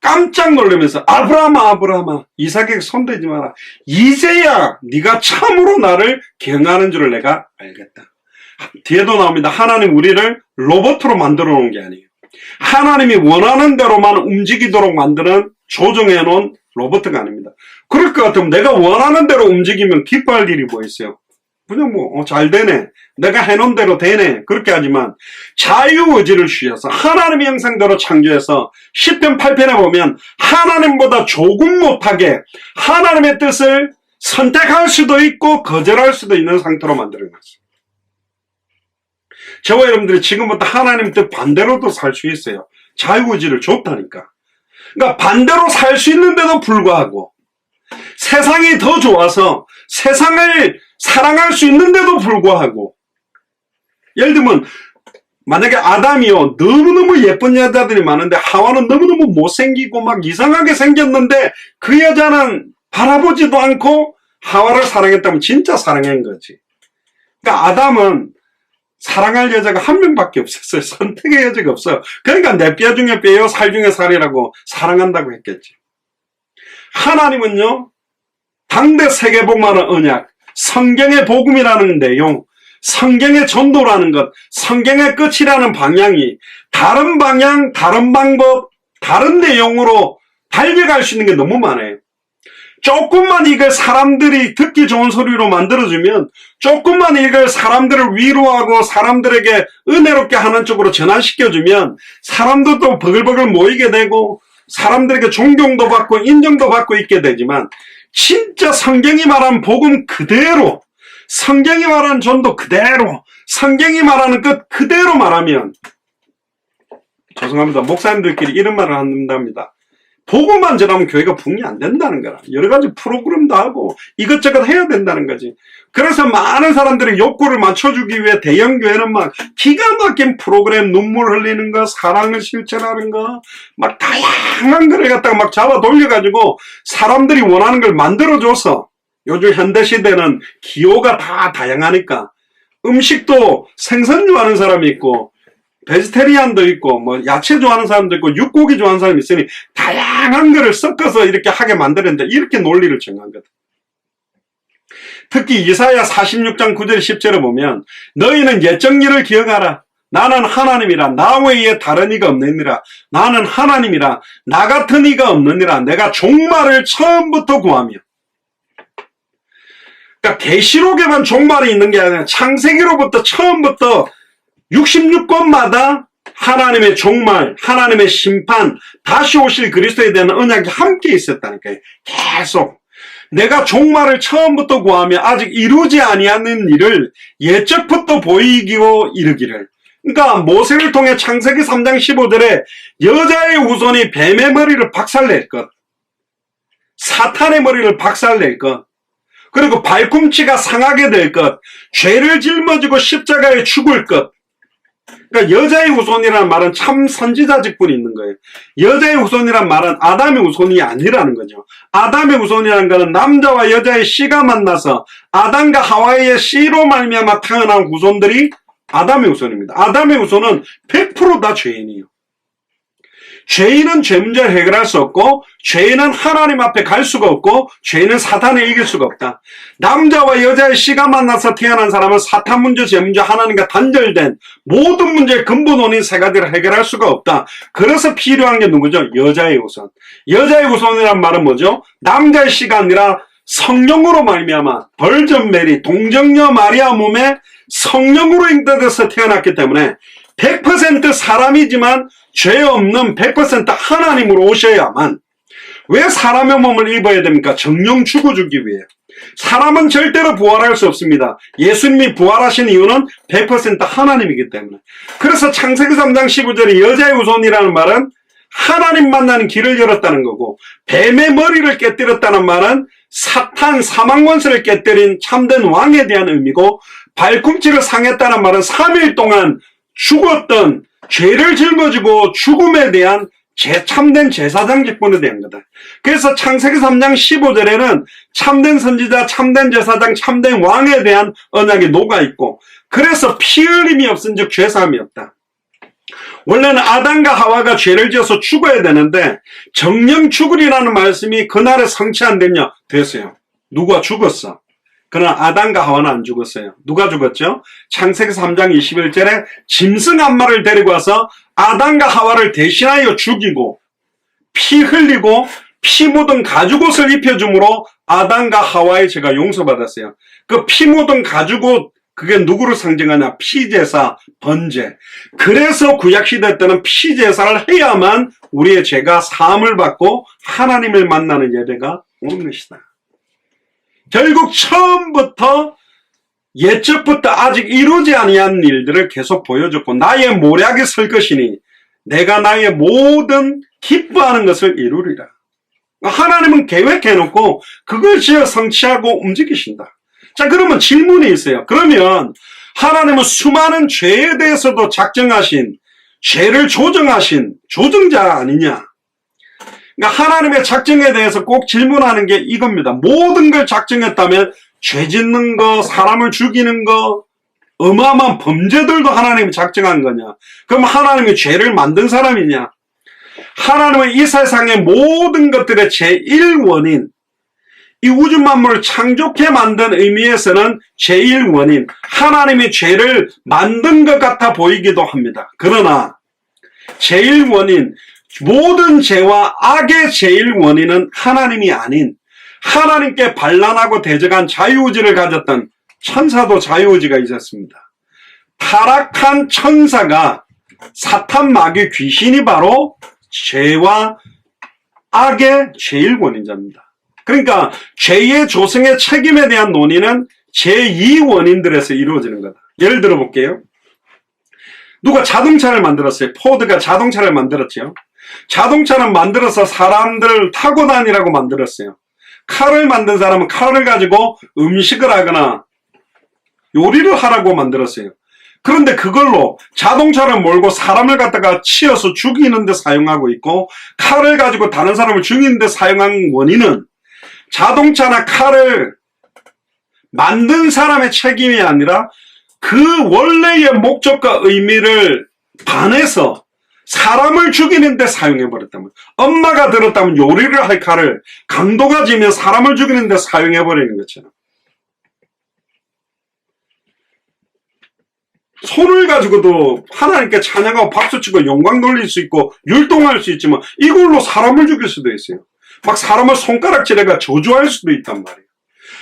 깜짝 놀라면서 아브라함아 이삭에게 손대지 마라. 이제야 네가 참으로 나를 경하는 줄을 내가 알겠다. 뒤에도 나옵니다. 하나님 우리를 로봇으로 만들어 놓은 게 아니에요. 하나님이 원하는 대로만 움직이도록 만드는 조정해 놓은 로봇가 아닙니다. 그럴 것 같으면 내가 원하는 대로 움직이면 기뻐할 일이 뭐 있어요? 그냥 잘 되네. 내가 해놓은 대로 되네. 그렇게 하지만 자유의지를 주셔서 하나님의 형상대로 창조해서 시편 8편에 보면 하나님보다 조금 못하게 하나님의 뜻을 선택할 수도 있고 거절할 수도 있는 상태로 만들어놨어요. 저와 여러분들이 지금부터 하나님 뜻 반대로도 살 수 있어요. 자유의지를 줬다니까. 그러니까 반대로 살 수 있는데도 불구하고 세상이 더 좋아서 세상을 사랑할 수 있는데도 불구하고 예를 들면 만약에 아담이요 너무너무 예쁜 여자들이 많은데 하와는 너무너무 못생기고 막 이상하게 생겼는데 그 여자는 바라보지도 않고 하와를 사랑했다면 진짜 사랑한 거지. 그러니까 아담은 사랑할 여자가 한 명밖에 없었어요. 선택의 여자가 없어요. 그러니까 내 뼈 중에 뼈요 살 중에 살이라고 사랑한다고 했겠지. 하나님은요 당대 세계복만한 언약 성경의 복음이라는 내용, 성경의 전도라는 것, 성경의 끝이라는 방향이 다른 방향, 다른 방법, 다른 내용으로 달려갈 수 있는 게 너무 많아요. 조금만 이걸 사람들이 듣기 좋은 소리로 만들어주면 조금만 이걸 사람들을 위로하고 사람들에게 은혜롭게 하는 쪽으로 전환시켜주면 사람들도 버글버글 모이게 되고 사람들에게 존경도 받고 인정도 받고 있게 되지만 진짜 성경이 말한 복음 그대로 성경이 말하는 전도 그대로 성경이 말하는 것 그대로 말하면 죄송합니다. 목사님들끼리 이런 말을 한답니다. 복음만 전하면 교회가 부흥이 안 된다는 거라. 여러 가지 프로그램도 하고 이것저것 해야 된다는 거지. 그래서 많은 사람들이 욕구를 맞춰주기 위해 대형교회는 막 기가 막힌 프로그램, 눈물 흘리는 거, 사랑을 실천하는 거, 막 다양한 거를 갖다가 막 잡아 돌려가지고 사람들이 원하는 걸 만들어줘서, 요즘 현대시대는 기호가 다 다양하니까 음식도 생선 좋아하는 사람이 있고 베지테리안도 있고 뭐 야채 좋아하는 사람도 있고 육고기 좋아하는 사람이 있으니 다양한 거를 섞어서 이렇게 하게 만들었는데, 이렇게 논리를 정한 거다. 특히 이사야 46장 9절 10절에 보면 너희는 옛적 일을 기억하라. 나는 하나님이라. 나 외에 다른 이가 없느니라. 나는 하나님이라. 나 같은 이가 없느니라. 내가 종말을 처음부터 구하며. 그러니까 계시록에만 종말이 있는 게 아니라 창세기로부터 처음부터 66권마다 하나님의 종말, 하나님의 심판, 다시 오실 그리스도에 대한 언약이 함께 있었다니까요. 계속. 내가 종말을 처음부터 구하며 아직 이루지 아니하는 일을 예적부터 보이고 이르기를. 그러니까 모세를 통해 창세기 3장 15절에 여자의 후손이 뱀의 머리를 박살낼 것, 사탄의 머리를 박살낼 것, 그리고 발꿈치가 상하게 될 것, 죄를 짊어지고 십자가에 죽을 것. 그러니까 여자의 후손이라는 말은 참 선지자 직분이 있는 거예요. 여자의 후손이란 말은 아담의 후손이 아니라는 거죠. 아담의 후손이라는 것은 남자와 여자의 씨가 만나서 아담과 하와이의 씨로 말미암아 태어난 후손들이 아담의 후손입니다. 아담의 후손은 100% 죄인이에요. 죄인은 죄 문제를 해결할 수 없고, 죄인은 하나님 앞에 갈 수가 없고, 죄인은 사탄을 이길 수가 없다. 남자와 여자의 씨가 만나서 태어난 사람은 사탄 문제, 죄 문제, 하나님과 단절된 모든 문제의 근본 원인 세 가지를 해결할 수가 없다. 그래서 필요한 게 누구죠? 여자의 후손. 여자의 후손이란 말은 뭐죠? 남자의 씨가 아니라 성령으로 말미암아 벌전 메리, 동정녀 마리아 몸에 성령으로 잉태돼서 태어났기 때문에 100% 사람이지만 죄 없는 100% 하나님으로 오셔야만. 왜 사람의 몸을 입어야 됩니까? 정령 죽어주기 위해. 사람은 절대로 부활할 수 없습니다. 예수님이 부활하신 이유는 100% 하나님이기 때문에. 그래서 창세기 3장 15절에 여자의 후손이라는 말은 하나님 만나는 길을 열었다는 거고, 뱀의 머리를 깨뜨렸다는 말은 사탄 사망권세를 깨뜨린 참된 왕에 대한 의미고, 발꿈치를 상했다는 말은 3일 동안 죽었던 죄를 짊어지고 죽음에 대한 참된 제사장 직분에 대한 거다. 그래서 창세기 3장 15절에는 참된 선지자, 참된 제사장, 참된 왕에 대한 언약이 녹아있고, 그래서 피 흘림이 없은 즉 죄사함이 없다. 원래는 아담과 하와가 죄를 지어서 죽어야 되는데 정령 죽으리라는 말씀이 그날에 성취 안 됐어요. 누가 죽었어? 그러나 아담과 하와는 안 죽었어요. 누가 죽었죠? 창세기 3장 21절에 짐승 한 마리를 데리고 와서 아담과 하와를 대신하여 죽이고 피 흘리고 피 묻은 가죽옷을 입혀줌으로 아담과 하와의 죄가 용서받았어요. 그 피 묻은 가죽옷, 그게 누구를 상징하냐? 피제사, 번제. 그래서 구약시대 때는 피제사를 해야만 우리의 죄가 사함을 받고 하나님을 만나는 예배가 오는 것이다. 결국 처음부터 예적부터 아직 이루지 아니한 일들을 계속 보여줬고, 나의 모략이 설 것이니 내가 나의 모든 기뻐하는 것을 이루리라. 하나님은 계획해놓고 그걸 지어 성취하고 움직이신다. 자, 그러면 질문이 있어요. 그러면 하나님은 수많은 죄에 대해서도 작정하신, 죄를 조정하신 조정자 아니냐? 그러니까 하나님의 작정에 대해서 꼭 질문하는 게 이겁니다. 모든 걸 작정했다면 죄 짓는 거, 사람을 죽이는 거, 어마어마한 범죄들도 하나님이 작정한 거냐? 그럼 하나님이 죄를 만든 사람이냐? 하나님은 이 세상의 모든 것들의 제1원인, 이 우주 만물을 창조케 만든 의미에서는 제1원인, 하나님이 죄를 만든 것 같아 보이기도 합니다. 그러나 제1원인, 모든 죄와 악의 제일 원인은 하나님이 아닌 하나님께 반란하고 대적한 자유의지를 가졌던 천사도 자유의지가 있었습니다. 타락한 천사가 사탄 마귀 귀신이 바로 죄와 악의 제일 원인자입니다. 그러니까 죄의 조성의 책임에 대한 논의는 제2원인들에서 이루어지는 거다. 예를 들어 볼게요. 누가 자동차를 만들었어요. 포드가 자동차를 만들었죠. 자동차는 만들어서 사람들 타고 다니라고 만들었어요. 칼을 만든 사람은 칼을 가지고 음식을 하거나 요리를 하라고 만들었어요. 그런데 그걸로 자동차를 몰고 사람을 갖다가 치어서 죽이는 데 사용하고 있고, 칼을 가지고 다른 사람을 죽이는 데 사용한 원인은 자동차나 칼을 만든 사람의 책임이 아니라 그 원래의 목적과 의미를 반해서 사람을 죽이는 데 사용해버렸다면, 엄마가 들었다면 요리를 할 칼을 강도가 지면 사람을 죽이는 데 사용해버리는 것처럼, 손을 가지고도 하나님께 찬양하고 박수치고 영광 돌릴 수 있고 율동할 수 있지만 이걸로 사람을 죽일 수도 있어요. 막 사람을 손가락질해가 저주할 수도 있단 말이에요.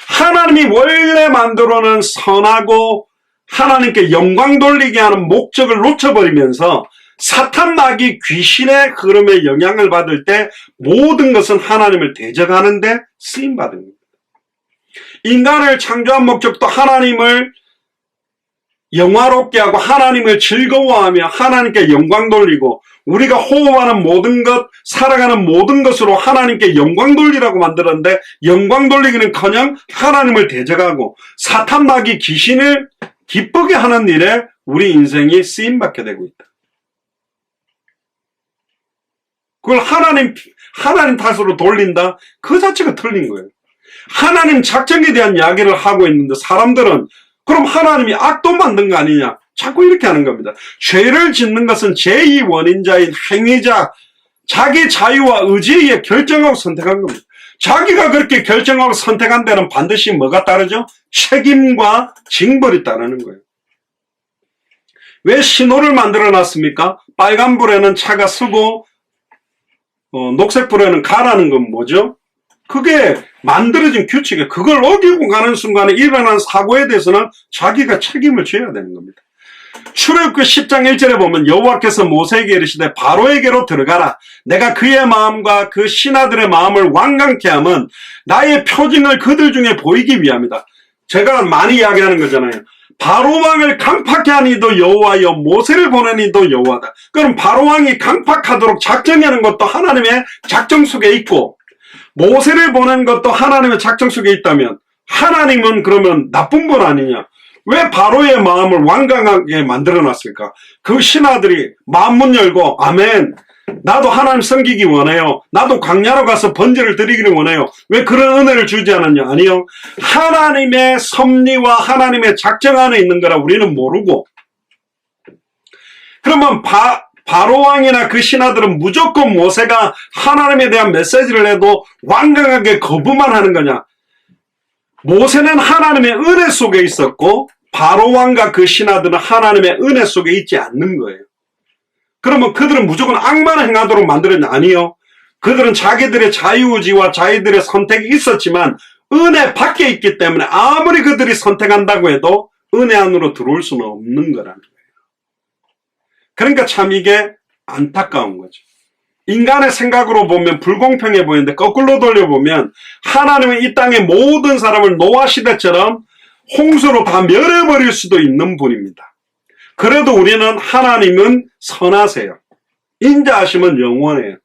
하나님이 원래 만들어놓은 선하고 하나님께 영광 돌리게 하는 목적을 놓쳐버리면서 사탄 마귀 귀신의 흐름에 영향을 받을 때 모든 것은 하나님을 대적하는데 쓰임받은 겁니다. 인간을 창조한 목적도 하나님을 영화롭게 하고 하나님을 즐거워하며 하나님께 영광 돌리고, 우리가 호흡하는 모든 것, 살아가는 모든 것으로 하나님께 영광 돌리라고 만들었는데, 영광 돌리기는커녕 하나님을 대적하고 사탄 마귀 귀신을 기쁘게 하는 일에 우리 인생이 쓰임받게 되고 있다. 그걸 하나님 탓으로 돌린다? 그 자체가 틀린 거예요. 하나님 작정에 대한 이야기를 하고 있는데 사람들은 그럼 하나님이 악도 만든 거 아니냐? 자꾸 이렇게 하는 겁니다. 죄를 짓는 것은 제2 원인자인 행위자, 자기 자유와 의지에 의해 결정하고 선택한 겁니다. 자기가 그렇게 결정하고 선택한 데는 반드시 뭐가 따르죠? 책임과 징벌이 따르는 거예요. 왜 신호를 만들어 놨습니까? 빨간불에는 차가 서고 녹색불에는 가라는 건 뭐죠? 그게 만들어진 규칙이에요. 그걸 어기고 가는 순간에 일어난 사고에 대해서는 자기가 책임을 져야 되는 겁니다. 출애굽기 10장 1절에 보면 여호와께서 모세에게 이르시되 바로에게로 들어가라. 내가 그의 마음과 그 신하들의 마음을 완강케 함은 나의 표징을 그들 중에 보이기 위함이다. 제가 많이 이야기하는 거잖아요. 바로왕을 강팍케 한 이도 여호와여, 모세를 보낸 이도 여호와다. 그럼 바로왕이 강팍하도록 작정하는 것도 하나님의 작정 속에 있고, 모세를 보낸 것도 하나님의 작정 속에 있다면 하나님은 그러면 나쁜 분 아니냐? 왜 바로의 마음을 완강하게 만들어놨을까? 그 신하들이 마음문 열고 아멘, 나도 하나님 섬기기 원해요, 나도 광야로 가서 번제를 드리기를 원해요. 왜 그런 은혜를 주지 않았냐? 아니요, 하나님의 섭리와 하나님의 작정 안에 있는 거라 우리는 모르고, 그러면 바로왕이나 그 신하들은 무조건 모세가 하나님에 대한 메시지를 해도 완강하게 거부만 하는 거냐? 모세는 하나님의 은혜 속에 있었고 바로왕과 그 신하들은 하나님의 은혜 속에 있지 않는 거예요. 그러면 그들은 무조건 악만 행하도록 만들었냐? 아니요. 그들은 자기들의 자유의지와 자기들의 선택이 있었지만 은혜 밖에 있기 때문에 아무리 그들이 선택한다고 해도 은혜 안으로 들어올 수는 없는 거라는 거예요. 그러니까 참 이게 안타까운 거죠. 인간의 생각으로 보면 불공평해 보이는데 거꾸로 돌려보면 하나님은 이 땅의 모든 사람을 노아 시대처럼 홍수로 다 멸해버릴 수도 있는 분입니다. 그래도 우리는 하나님은 선하세요. 인자하심은 영원해요.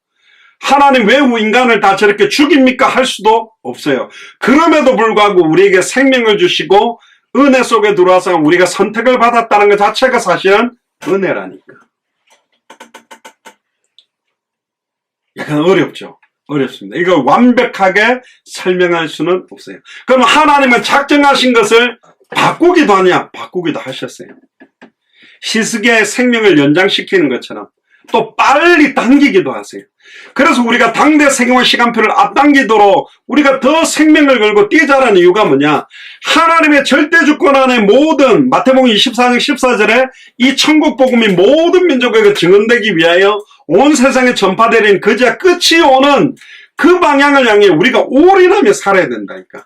하나님 왜 인간을 다 저렇게 죽입니까? 할 수도 없어요. 그럼에도 불구하고 우리에게 생명을 주시고 은혜 속에 들어와서 우리가 선택을 받았다는 것 자체가 사실은 은혜라니까. 약간 어렵죠. 어렵습니다. 이걸 완벽하게 설명할 수는 없어요. 그럼 하나님은 작정하신 것을 바꾸기도 하냐? 바꾸기도 하셨어요. 희석의 생명을 연장시키는 것처럼 또 빨리 당기기도 하세요. 그래서 우리가 당대 생애와 시간표를 앞당기도록 우리가 더 생명을 걸고 뛰자라는 이유가 뭐냐? 하나님의 절대주권 안에 모든, 마태복음 24장 14절에 이 천국복음이 모든 민족에게 증언되기 위하여 온 세상에 전파되는 그제야 끝이 오는 그 방향을 향해 우리가 올인하며 살아야 된다니까.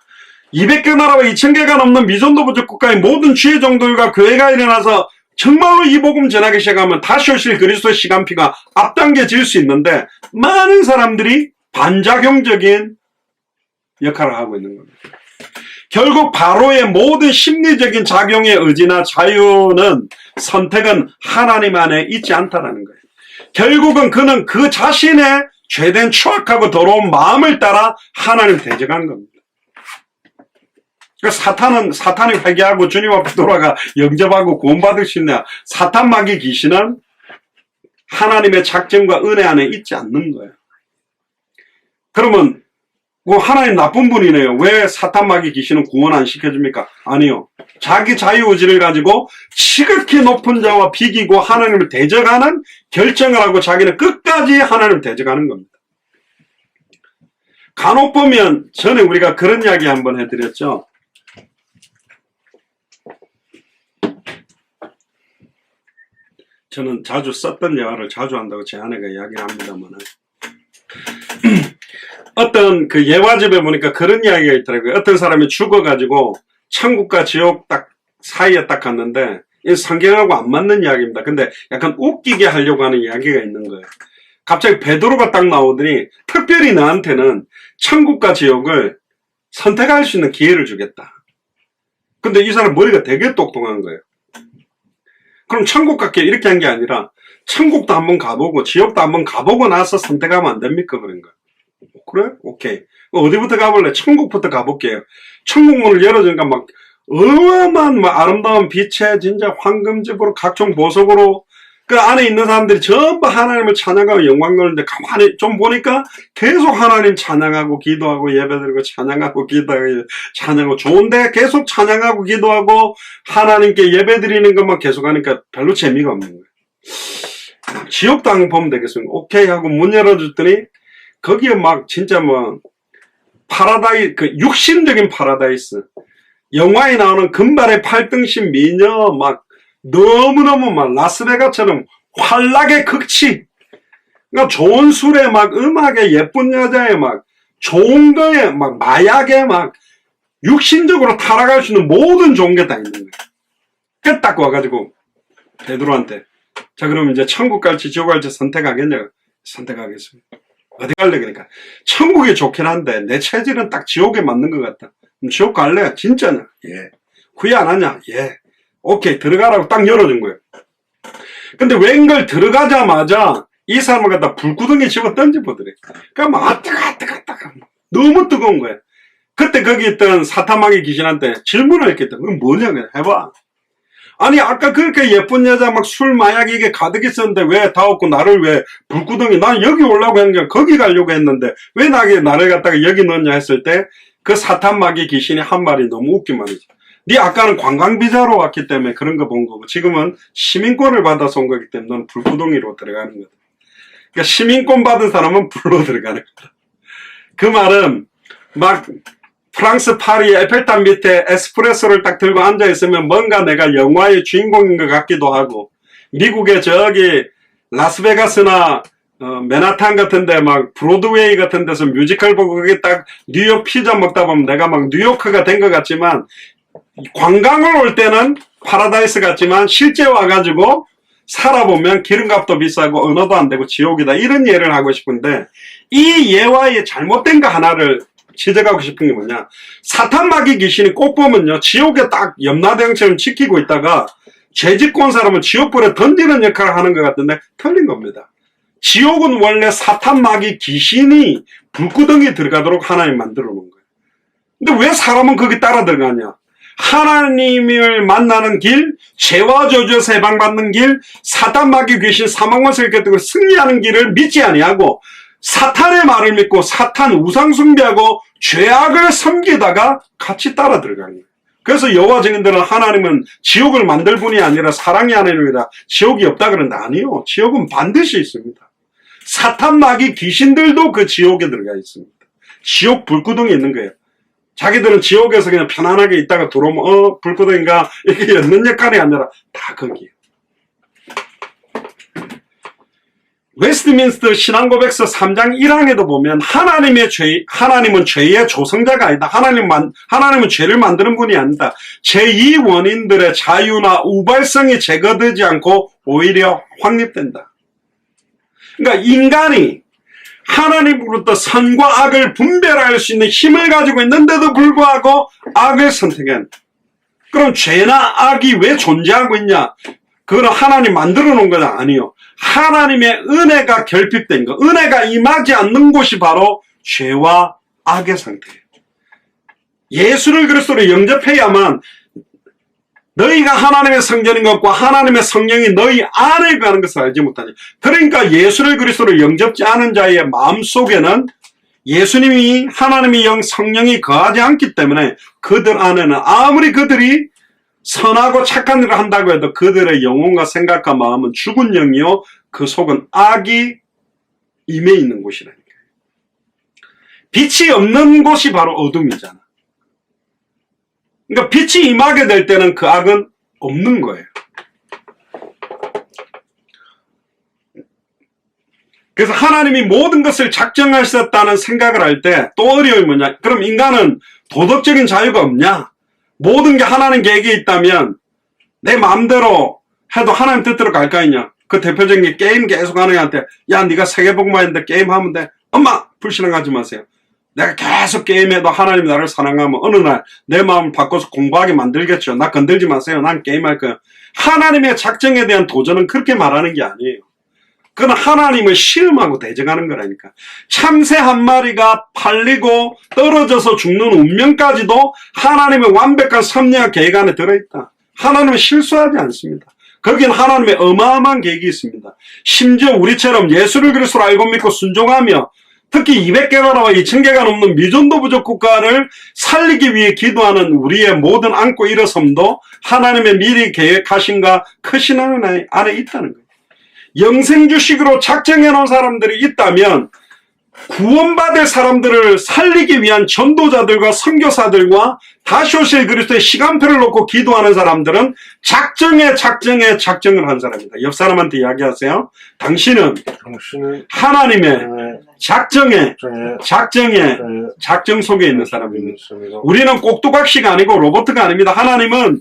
200개 나라와 2000개가 넘는 미전도부족 국가의 모든 주의 종들과 교회가 일어나서 정말로 이 복음 전하기 시작하면 다시 오실 그리스도의 시간표가 앞당겨질 수 있는데 많은 사람들이 반작용적인 역할을 하고 있는 겁니다. 결국 바로의 모든 심리적인 작용의 의지나 자유는 선택은 하나님 안에 있지 않다는 거예요. 결국은 그는 그 자신의 죄된 추악하고 더러운 마음을 따라 하나님을 대적하는 겁니다. 그러니까 사탄이 회개하고 주님 앞에 돌아가 영접하고 구원받을 수 있냐? 사탄 마귀 귀신은 하나님의 작정과 은혜 안에 있지 않는 거예요. 그러면 하나님 나쁜 분이네요. 왜 사탄 마귀 귀신은 구원 안 시켜줍니까? 아니요. 자기 자유의지를 가지고 지극히 높은 자와 비기고 하나님을 대적하는 결정을 하고 자기는 끝까지 하나님을 대적하는 겁니다. 간혹 보면 전에 우리가 그런 이야기 한번 해드렸죠. 저는 자주 썼던 예화를 자주 한다고 제 아내가 이야기를 합니다만 어떤 그 예화집에 보니까 그런 이야기가 있더라고요. 어떤 사람이 죽어가지고 천국과 지옥 딱 사이에 딱 갔는데 이 성경하고 안 맞는 이야기입니다. 근데 약간 웃기게 하려고 하는 이야기가 있는 거예요. 갑자기 베드로가 딱 나오더니 특별히 나한테는 천국과 지옥을 선택할 수 있는 기회를 주겠다. 근데 이 사람 머리가 되게 똑똑한 거예요. 그럼 천국 갈게 이렇게 한 게 아니라 천국도 한번 가보고 지옥도 한번 가보고 나서 선택하면 안 됩니까? 그런 거예요. 그래? 오케이. 어디부터 가볼래? 천국부터 가볼게요. 천국 문을 열어주니까 막 어마어마한 아름다운 빛에 진짜 황금집으로 각종 보석으로 그 안에 있는 사람들이 전부 하나님을 찬양하고 영광 돌리는데 가만히 좀 보니까 계속 하나님 찬양하고 기도하고 예배드리고 찬양하고 기도하고 찬양하고 좋은데 계속 찬양하고 기도하고 하나님께 예배드리는 것만 계속 하니까 별로 재미가 없는 거예요. 지옥도 한번 보면 되겠습니다. 오케이 하고 문 열어줬더니 거기에 막 진짜 뭐 파라다이스, 그 육신적인 파라다이스, 영화에 나오는 금발의 8등신 미녀 막 너무너무 막 라스베가스처럼 환락의 극치, 그러니까 좋은 술에 막 음악에 예쁜 여자에 막 좋은 거에 막 마약에 막 육신적으로 타락할 수 있는 모든 좋은 게 다 있는 거예요. 그 딱 와가지고 베드로한테 자 그럼 이제 천국 갈지 지옥 갈지 선택하겠냐고. 선택하겠습니다. 어디 갈래? 그러니까 천국이 좋긴 한데 내 체질은 딱 지옥에 맞는 것 같다. 그럼 지옥 갈래? 진짜냐? 예. 후회 안 하냐? 예. 오케이 들어가라고 딱 열어준 거예요. 근데 웬걸 들어가자마자 이 사람을 갖다 불구덩이에 집어 던져보더래. 그러니까 막 뜨거 너무 뜨거운 거예요. 그때 거기 있던 사타마귀 귀신한테 질문을 했겠다. 그럼 뭐냐? 그냥 해봐. 아니 아까 그렇게 예쁜 여자 막 술 마약 이게 가득 있었는데 왜 다 없고 나를 왜 불구덩이 난 여기 오려고 했는데 거기 가려고 했는데 왜 나를 갖다가 여기 넣었냐 했을 때 그 사탄마귀 귀신이 한 말이 너무 웃긴 말이죠. 네 아까는 관광비자로 왔기 때문에 그런 거 본 거고 지금은 시민권을 받아서 온 거기 때문에 넌 불구덩이로 들어가는 거다. 그러니까 시민권 받은 사람은 불로 들어가는 거다. 그 말은 막 프랑스 파리 에펠탑 밑에 에스프레소를 딱 들고 앉아있으면 뭔가 내가 영화의 주인공인 것 같기도 하고 미국의 저기 라스베가스나 맨하탄 같은데 막 브로드웨이 같은 데서 뮤지컬 보고 거기 딱 뉴욕 피자 먹다 보면 내가 막 뉴요커가 된 것 같지만 관광을 올 때는 파라다이스 같지만 실제 와가지고 살아보면 기름값도 비싸고 언어도 안 되고 지옥이다 이런 예를 하고 싶은데 이 예화의 잘못된 거 하나를 지적하고 싶은 게 뭐냐 사탄마귀 귀신이 꼭 보면요 지옥에 딱 염라대왕처럼 지키고 있다가 죄짓고 온 사람은 지옥불에 던지는 역할을 하는 것 같은데 틀린 겁니다. 지옥은 원래 사탄마귀 귀신이 불구덩이에 들어가도록 하나님 만들어 놓은 거예요. 근데 왜 사람은 거기 따라 들어가냐? 하나님을 만나는 길, 죄와 저주에서 해방받는 길, 사탄마귀 귀신 사망원수를 깨뜨리고 승리하는 길을 믿지 아니하고 사탄의 말을 믿고 사탄 우상 숭배하고 죄악을 섬기다가 같이 따라 들어가는 거예요. 그래서 여호와 증인들은 하나님은 지옥을 만들 분이 아니라 사랑의 하나님이다. 지옥이 없다 그러는데 아니요. 지옥은 반드시 있습니다. 사탄 마귀 귀신들도 그 지옥에 들어가 있습니다. 지옥 불구덩이에 있는 거예요. 자기들은 지옥에서 그냥 편안하게 있다가 들어오면 불구덩이인가 이렇게 엮는 역할이 아니라 다 거기에요. 웨스트민스터 신앙고백서 3장 1항에도 보면 하나님은 죄의 조성자가 아니다. 하나님은 죄를 만드는 분이 아니다. 제2 원인들의 자유나 우발성이 제거되지 않고 오히려 확립된다. 그러니까 인간이 하나님으로부터 선과 악을 분별할 수 있는 힘을 가지고 있는데도 불구하고 악을 선택한. 그럼 죄나 악이 왜 존재하고 있냐? 그거는 하나님 만들어 놓은 건 아니요. 하나님의 은혜가 결핍된 것, 은혜가 임하지 않는 곳이 바로 죄와 악의 상태예요. 예수를 그리스도로 영접해야만 너희가 하나님의 성전인 것과 하나님의 성령이 너희 안에 거하는 것을 알지 못하니. 그러니까 예수를 그리스도로 영접지 않은 자의 마음속에는 예수님이 하나님의 영 성령이 거하지 않기 때문에 그들 안에는 아무리 그들이 선하고 착한 일을 한다고 해도 그들의 영혼과 생각과 마음은 죽은 영이요 그 속은 악이 임해 있는 곳이라니까요. 빛이 없는 곳이 바로 어둠이잖아. 그러니까 빛이 임하게 될 때는 그 악은 없는 거예요. 그래서 하나님이 모든 것을 작정하셨다는 생각을 할 때 또 어려움이 뭐냐? 그럼 인간은 도덕적인 자유가 없냐? 모든 게 하나님 계획에 있다면 내 마음대로 해도 하나님 뜻대로 갈 거 아니냐? 그 대표적인 게 게임 계속 하는 애한테 야 네가 세계복만 했는데 게임하면 돼. 엄마 불신앙하지 마세요. 내가 계속 게임해도 하나님이 나를 사랑하면 어느 날 내 마음을 바꿔서 공부하게 만들겠죠. 나 건들지 마세요. 난 게임할 거예요. 하나님의 작정에 대한 도전은 그렇게 말하는 게 아니에요. 그건 하나님을 시험하고 대적하는 거라니까. 참새 한 마리가 팔리고 떨어져서 죽는 운명까지도 하나님의 완벽한 섭리와 계획 안에 들어있다. 하나님은 실수하지 않습니다. 거기는 하나님의 어마어마한 계획이 있습니다. 심지어 우리처럼 예수를 그리스도로 알고 믿고 순종하며 특히 200개가 나와 2000개가 넘는 미전도 부족 국가를 살리기 위해 기도하는 우리의 모든 안고 일어섬도 하나님의 미리 계획하신가 크신 하나님 안에 있다는 거예요. 영생주식으로 작정해 놓은 사람들이 있다면 구원받을 사람들을 살리기 위한 전도자들과 선교사들과 다시 오실 그리스도의 시간표를 놓고 기도하는 사람들은 작정을 한 사람입니다. 옆 사람한테 이야기하세요. 당신은 하나님의 작정 속에 있는 사람입니다. 우리는 꼭두각시가 아니고 로봇가 아닙니다. 하나님은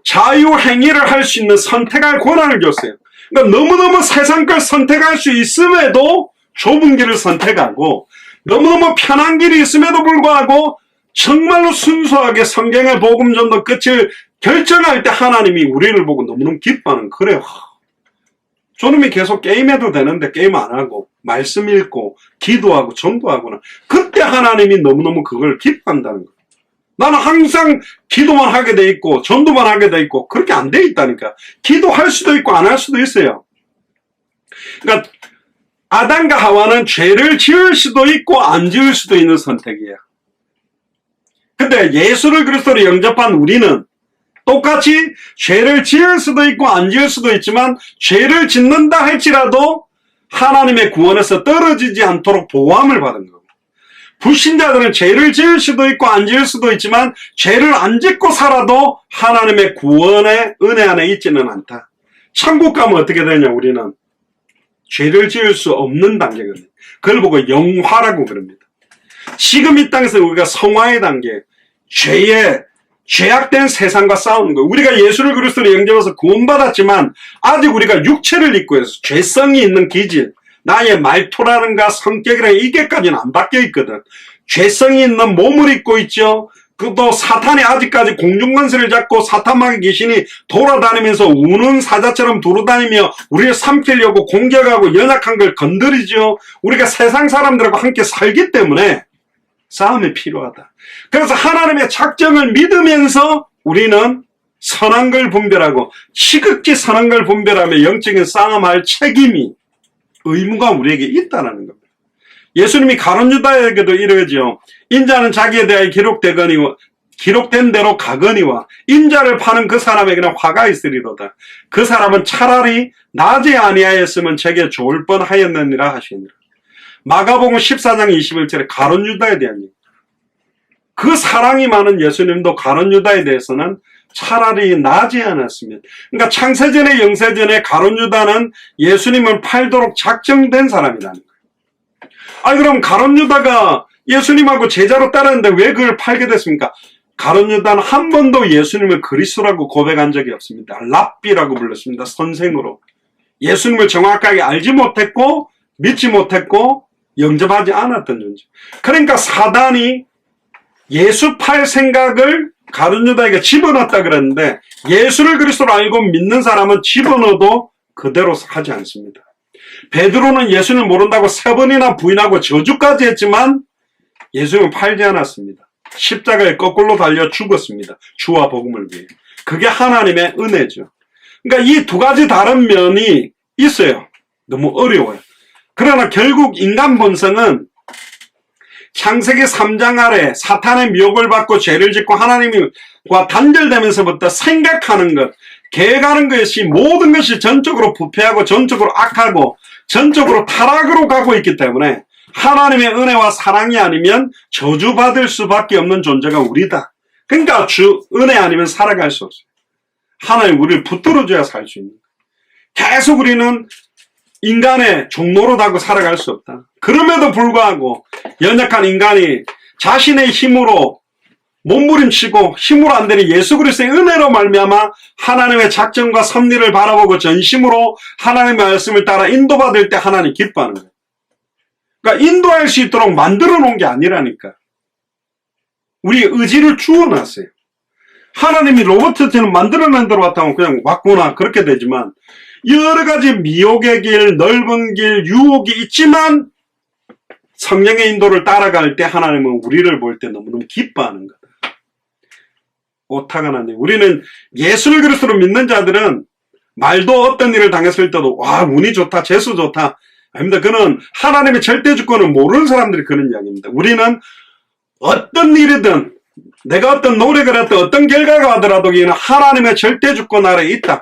자유행위를 할 수 있는 선택할 권한을 줬어요. 그러니까 너무너무 세상 걸 선택할 수 있음에도 좁은 길을 선택하고 너무너무 편한 길이 있음에도 불구하고 정말로 순수하게 성경의 복음 전도 끝을 결정할 때 하나님이 우리를 보고 너무너무 기뻐하는 그래요. 저놈이 계속 게임해도 되는데 게임 안 하고 말씀 읽고 기도하고 전도하고는 그때 하나님이 너무너무 그걸 기뻐한다는 거예요. 나는 항상 기도만 하게 돼 있고 전도만 하게 돼 있고 그렇게 안 돼 있다니까. 기도할 수도 있고 안 할 수도 있어요. 그러니까 아담과 하와는 죄를 지을 수도 있고 안 지을 수도 있는 선택이에요. 근데 예수를 그리스도로 영접한 우리는 똑같이 죄를 지을 수도 있고 안 지을 수도 있지만 죄를 짓는다 할지라도 하나님의 구원에서 떨어지지 않도록 보호함을 받은 거고, 불신자들은 죄를 지을 수도 있고 안 지을 수도 있지만 죄를 안 짓고 살아도 하나님의 구원의 은혜 안에 있지는 않다. 천국 가면 어떻게 되냐? 우리는 죄를 지을 수 없는 단계거든요. 그걸 보고 영화라고 그럽니다. 지금 이 땅에서 우리가 성화의 단계, 죄악된 세상과 싸우는 거예요. 우리가 예수를 그리스도로 영접해서 구원받았지만 아직 우리가 육체를 입고 해서 죄성이 있는 기질, 나의 말투라는가 성격이라는 이게까지는 안 바뀌어 있거든. 죄성이 있는 몸을 입고 있죠. 또 사탄이 아직까지 공중권세를 잡고 사탄마귀 귀신이 돌아다니면서 우는 사자처럼 두루다니며 우리를 삼키려고 공격하고 연약한 걸 건드리죠. 우리가 세상 사람들하고 함께 살기 때문에 싸움이 필요하다. 그래서 하나님의 작정을 믿으면서 우리는 선한 걸 분별하고 시극히 선한 걸 분별하며 영적인 싸움할 책임이, 의무가 우리에게 있다는 겁니다. 예수님이 가룟 유다에게도 이러죠. 인자는 자기에 대하여 기록된 대로 가거니와 인자를 파는 그 사람에게는 화가 있으리로다. 그 사람은 차라리 낮에 아니하였으면 제게 좋을 뻔하였느니라 하시니라. 마가복음 14장 21절에 가룟 유다에 대한 얘기. 그 사랑이 많은 예수님도 가룟 유다에 대해서는 차라리 나지 않았으면. 그러니까 창세전에 영세전에 가룟 유다는 예수님을 팔도록 작정된 사람이라는 거예요. 아니 그럼 가룟 유다가 예수님하고 제자로 따랐는데 왜 그걸 팔게 됐습니까? 가룟 유다는 한 번도 예수님을 그리스도라고 고백한 적이 없습니다. 랍비라고 불렀습니다. 선생으로. 예수님을 정확하게 알지 못했고 믿지 못했고 영접하지 않았던 존재. 그러니까 사단이 예수 팔 생각을 가룟 유다에게 집어넣었다 그랬는데 예수를 그리스도로 알고 믿는 사람은 집어넣어도 그대로 하지 않습니다. 베드로는 예수님을 모른다고 3번이나 부인하고 저주까지 했지만 예수님은 팔지 않았습니다. 십자가에 거꾸로 달려 죽었습니다. 주와 복음을 위해. 그게 하나님의 은혜죠. 그러니까 이 두 가지 다른 면이 있어요. 너무 어려워요. 그러나 결국 인간 본성은 창세기 3장 아래 사탄의 미혹을 받고 죄를 짓고 하나님과 단절되면서부터 생각하는 것, 계획하는 것이 모든 것이 전적으로 부패하고 전적으로 악하고 전적으로 타락으로 가고 있기 때문에 하나님의 은혜와 사랑이 아니면 저주받을 수밖에 없는 존재가 우리다. 그러니까 은혜 아니면 살아갈 수 없어요. 하나님 우리를 붙들어줘야 살 수 있는 거예요. 계속 우리는 인간의 종노릇하고 살아갈 수 없다. 그럼에도 불구하고 연약한 인간이 자신의 힘으로 몸부림치고 힘으로 안 되는 예수 그리스도의 은혜로 말미암아 하나님의 작정과 섭리를 바라보고 전심으로 하나님의 말씀을 따라 인도받을 때 하나님 기뻐하는 거예요. 그러니까 인도할 수 있도록 만들어 놓은 게 아니라니까. 우리 의지를 주어놨어요. 하나님이 로버트처럼 만들어낸 대로 왔다면 그냥 왔구나 그렇게 되지만 여러 가지 미혹의 길, 넓은 길, 유혹이 있지만 성령의 인도를 따라갈 때 하나님은 우리를 볼 때 너무너무 기뻐하는 거다. 오타가 났네. 우리는 예수 그리스도를 믿는 자들은 말도 어떤 일을 당했을 때도 와 운이 좋다, 재수 좋다. 아닙니다. 그는 하나님의 절대 주권을 모르는 사람들이 그런 이야기입니다. 우리는 어떤 일이든 내가 어떤 노력을 했든 어떤 결과가 하더라도 이는 하나님의 절대 주권 아래에 있다.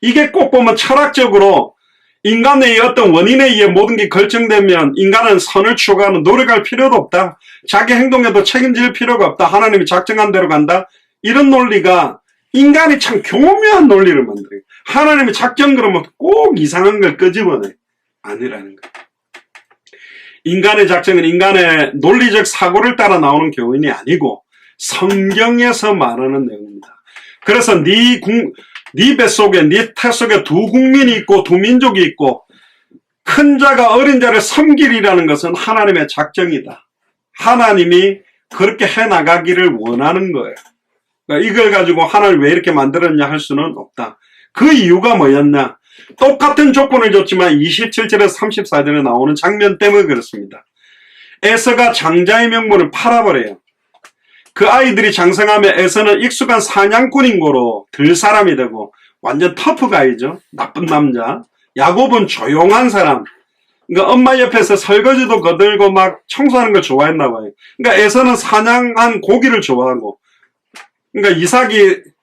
이게 꼭 보면 철학적으로 인간의 어떤 원인에 의해 모든 게 결정되면 인간은 선을 추구하는 노력할 필요도 없다. 자기 행동에도 책임질 필요가 없다. 하나님이 작정한 대로 간다. 이런 논리가 인간이 참 교묘한 논리를 만들어요. 하나님이 작정 그러면 꼭 이상한 걸 끄집어내. 아니라는 거예요. 인간의 작정은 인간의 논리적 사고를 따라 나오는 교훈이 아니고 성경에서 말하는 내용입니다. 그래서 네 뱃속에 네 태 속에 두 국민이 있고 두 민족이 있고 큰 자가 어린 자를 섬기리라는 것은 하나님의 작정이다. 하나님이 그렇게 해나가기를 원하는 거예요. 그러니까 이걸 가지고 하나님 왜 이렇게 만들었냐 할 수는 없다. 그 이유가 뭐였냐? 똑같은 조건을 줬지만 27절에서 34절에 나오는 장면 때문에 그렇습니다. 에서가 장자의 명분을 팔아버려요. 그 아이들이 장성하며 에서는 익숙한 사냥꾼인 거로 들 사람이 되고 완전 터프가이죠. 나쁜 남자. 야곱은 조용한 사람. 그러니까 엄마 옆에서 설거지도 거들고 막 청소하는 걸 좋아했나 봐요. 그러니까 에서는 사냥한 고기를 좋아하고 그러니까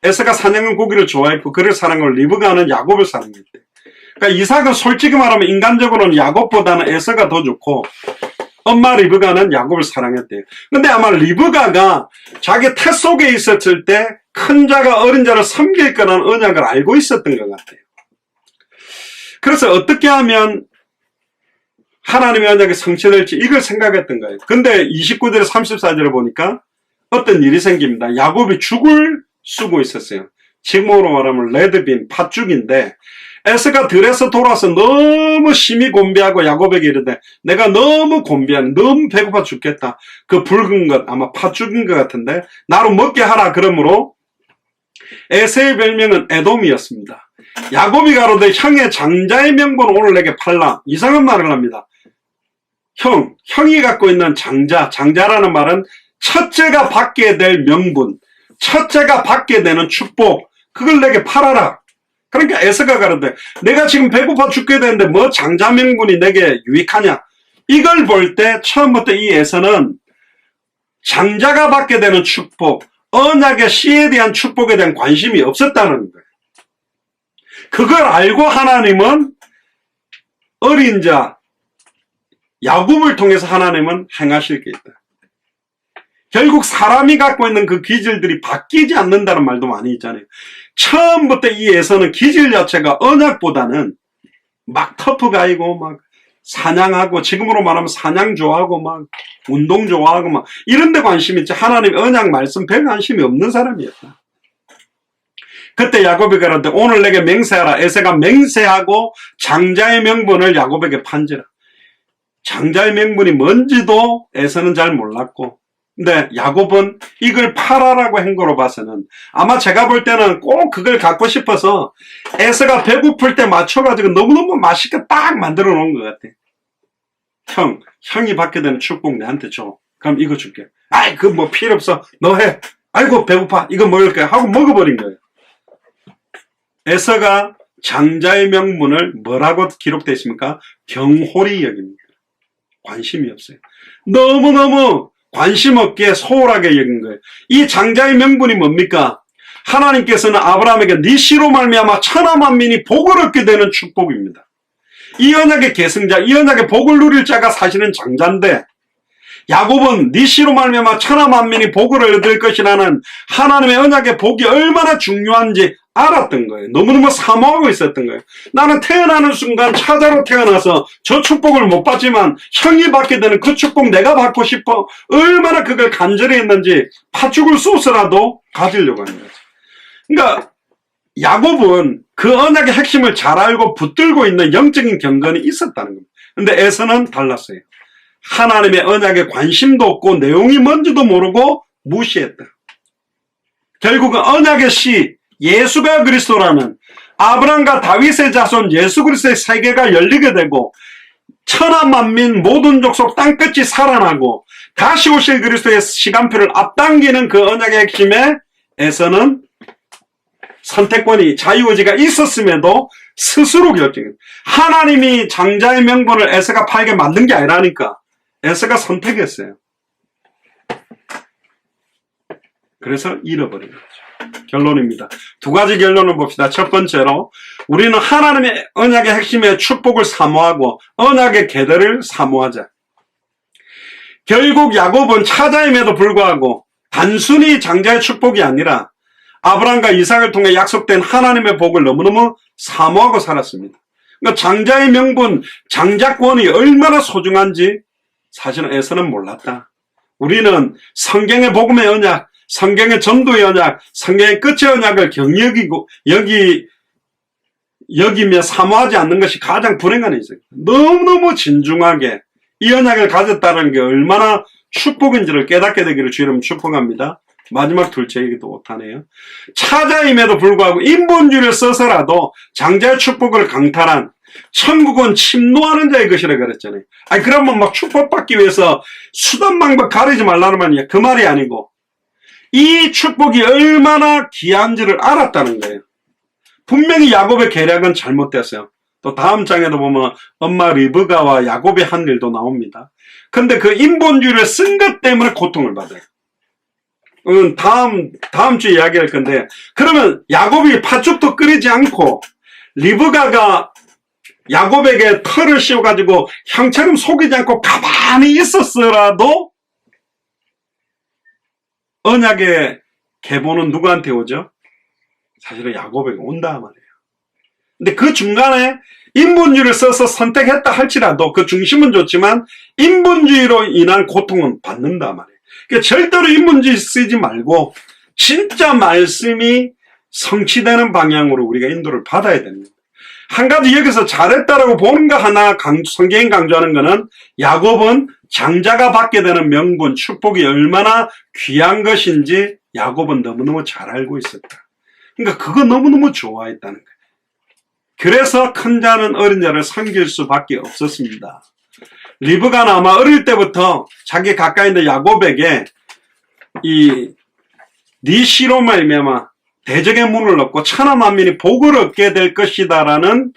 에서가 사냥한 고기를 좋아했고 그를 사랑하고 리브가는 야곱을 사랑했대. 그러니까 이삭은 솔직히 말하면 인간적으로는 야곱보다는 에서가 더 좋고 엄마 리브가는 야곱을 사랑했대요. 근데 아마 리브가가 자기 태 속에 있었을 때 큰 자가 어린 자를 섬길 거라는 언약을 알고 있었던 것 같아요. 그래서 어떻게 하면 하나님의 언약이 성취될지 이걸 생각했던 거예요. 근데 29절에 34절에 보니까 어떤 일이 생깁니다. 야곱이 죽을 쓰고 있었어요. 지금으로 말하면 레드빈, 팥죽인데 에서가 들에서 돌아서 너무 심히 곤비하고 야곱에게 이르되 내가 너무 곤비하네. 너무 배고파 죽겠다. 그 붉은 것 아마 팥죽인 것 같은데 나로 먹게 하라. 그러므로 에서의 별명은 에돔이었습니다. 야곱이 가로되 형의 장자의 명분을 오늘 내게 팔라. 이상한 말을 합니다. 형이 갖고 있는 장자라는 말은 첫째가 받게 될 명분, 첫째가 받게 되는 축복, 그걸 내게 팔아라. 그러니까 에서가 가는데 내가 지금 배고파 죽게 되는데 뭐 장자 명분이 내게 유익하냐. 이걸 볼 때 처음부터 이 에서는 장자가 받게 되는 축복, 언약의 씨에 대한 축복에 대한 관심이 없었다는 거예요. 그걸 알고 하나님은 어린 자 야곱을 통해서 하나님은 행하실 게 있다. 결국 사람이 갖고 있는 그 기질들이 바뀌지 않는다는 말도 많이 있잖아요. 처음부터 이 에서는 기질 자체가 언약보다는 막 터프가이고 막 사냥하고 지금으로 말하면 사냥 좋아하고 막 운동 좋아하고 막 이런 데 관심이 있지 하나님 언약 말씀 별 관심이 없는 사람이었다. 그때 야곱이 그러는데 오늘 내게 맹세하라. 에서가 맹세하고 장자의 명분을 야곱에게 판지라. 장자의 명분이 뭔지도 에서는 잘 몰랐고 근데 야곱은 이걸 팔아라고 한 거로 봐서는 아마 제가 볼 때는 꼭 그걸 갖고 싶어서 에서가 배고플 때 맞춰가지고 너무너무 맛있게 딱 만들어 놓은 것 같아. 형이 받게 되는 축복 내한테 줘. 그럼 이거 줄게. 아이, 그거 뭐 필요 없어. 너 해. 아이고, 배고파. 이거 먹을 거야. 하고 먹어버린 거예요. 에서가 장자의 명분을 뭐라고 기록되어 있습니까? 경홀히 여깁니다. 관심이 없어요. 너무너무 관심 없게 소홀하게 여긴 거예요. 이 장자의 명분이 뭡니까? 하나님께서는 아브라함에게 니시로 말미암아 천하만민이 복을 얻게 되는 축복입니다. 이 언약의 계승자, 이 언약의 복을 누릴 자가 사실은 장자인데 야곱은 니시로 말미암아 천하만민이 복을 얻을 것이라는 하나님의 언약의 복이 얼마나 중요한지 알았던 거예요. 너무너무 사모하고 있었던 거예요. 나는 태어나는 순간 차자로 태어나서 저 축복을 못 받지만 형이 받게 되는 그 축복 내가 받고 싶어. 얼마나 그걸 간절히 했는지 팥죽을 쏘서라도 가지려고 하는 거죠. 그러니까 야곱은 그 언약의 핵심을 잘 알고 붙들고 있는 영적인 경건이 있었다는 겁니다. 근데 에서는 달랐어요. 하나님의 언약에 관심도 없고 내용이 뭔지도 모르고 무시했다. 결국은 언약의 씨 예수가 그리스도라는 아브라함과 다윗의 자손 예수 그리스도의 세계가 열리게 되고 천하만민 모든 족속 땅끝이 살아나고 다시 오실 그리스도의 시간표를 앞당기는 그 언약의 핵심에 에서는 선택권이 자유의지가 있었음에도 스스로 결정해요. 하나님이 장자의 명분을 에서가 팔게 만든 게 아니라니까 에서가 선택했어요. 그래서 잃어버린 거죠. 결론입니다. 두 가지 결론을 봅시다. 첫 번째로 우리는 하나님의 언약의 핵심의 축복을 사모하고 언약의 계대를 사모하자. 결국 야곱은 차자임에도 불구하고 단순히 장자의 축복이 아니라 아브라함과 이삭을 통해 약속된 하나님의 복을 너무너무 사모하고 살았습니다. 그러니까 장자의 명분, 장자권이 얼마나 소중한지 사실은 에서는 몰랐다. 우리는 성경의 복음의 언약, 성경의 전도의 언약, 성경의 끝의 언약을 여기며 사모하지 않는 것이 가장 불행한 일이죠. 너무너무 진중하게 이 언약을 가졌다는 게 얼마나 축복인지를 깨닫게 되기를 주님 축복합니다. 마지막 둘째 얘기도 못하네요. 차자임에도 불구하고 인본주의를 써서라도 장자의 축복을 강탈한 천국은 침노하는 자의 것이라 그랬잖아요. 아니 그러면 막 축복받기 위해서 수단 방법 가리지 말라는 말이야. 그 말이 아니고 이 축복이 얼마나 귀한지를 알았다는 거예요. 분명히 야곱의 계략은 잘못됐어요. 또 다음 장에도 보면 엄마 리브가와 야곱의 한 일도 나옵니다. 근데 그 인본주의를 쓴 것 때문에 고통을 받아요. 다음 주에 이야기할 건데, 그러면 야곱이 팥죽도 끓이지 않고 리브가가 야곱에게 털을 씌워가지고 형처럼 속이지 않고 가만히 있었으라도 언약의 계보는 누구한테 오죠? 사실은 야곱에게 온다 말이에요. 근데 그 중간에 인본주의를 써서 선택했다 할지라도 그 중심은 좋지만 인본주의로 인한 고통은 받는다 말이에요. 그러니까 절대로 인본주의 쓰지 말고 진짜 말씀이 성취되는 방향으로 우리가 인도를 받아야 됩니다. 한 가지 여기서 잘했다라고 보는 거 하나 성경이 강조하는 거는 야곱은 장자가 받게 되는 명분, 축복이 얼마나 귀한 것인지 야곱은 너무너무 잘 알고 있었다. 그러니까 그거 너무너무 좋아했다는 거예요. 그래서 큰 자는 어린 자를 섬길 수밖에 없었습니다. 리브가는 아마 어릴 때부터 자기 가까이 있는 야곱에게 네 시로 말미암아 대적의 문을 얻고 천하만민이 복을 얻게 될 것이다라는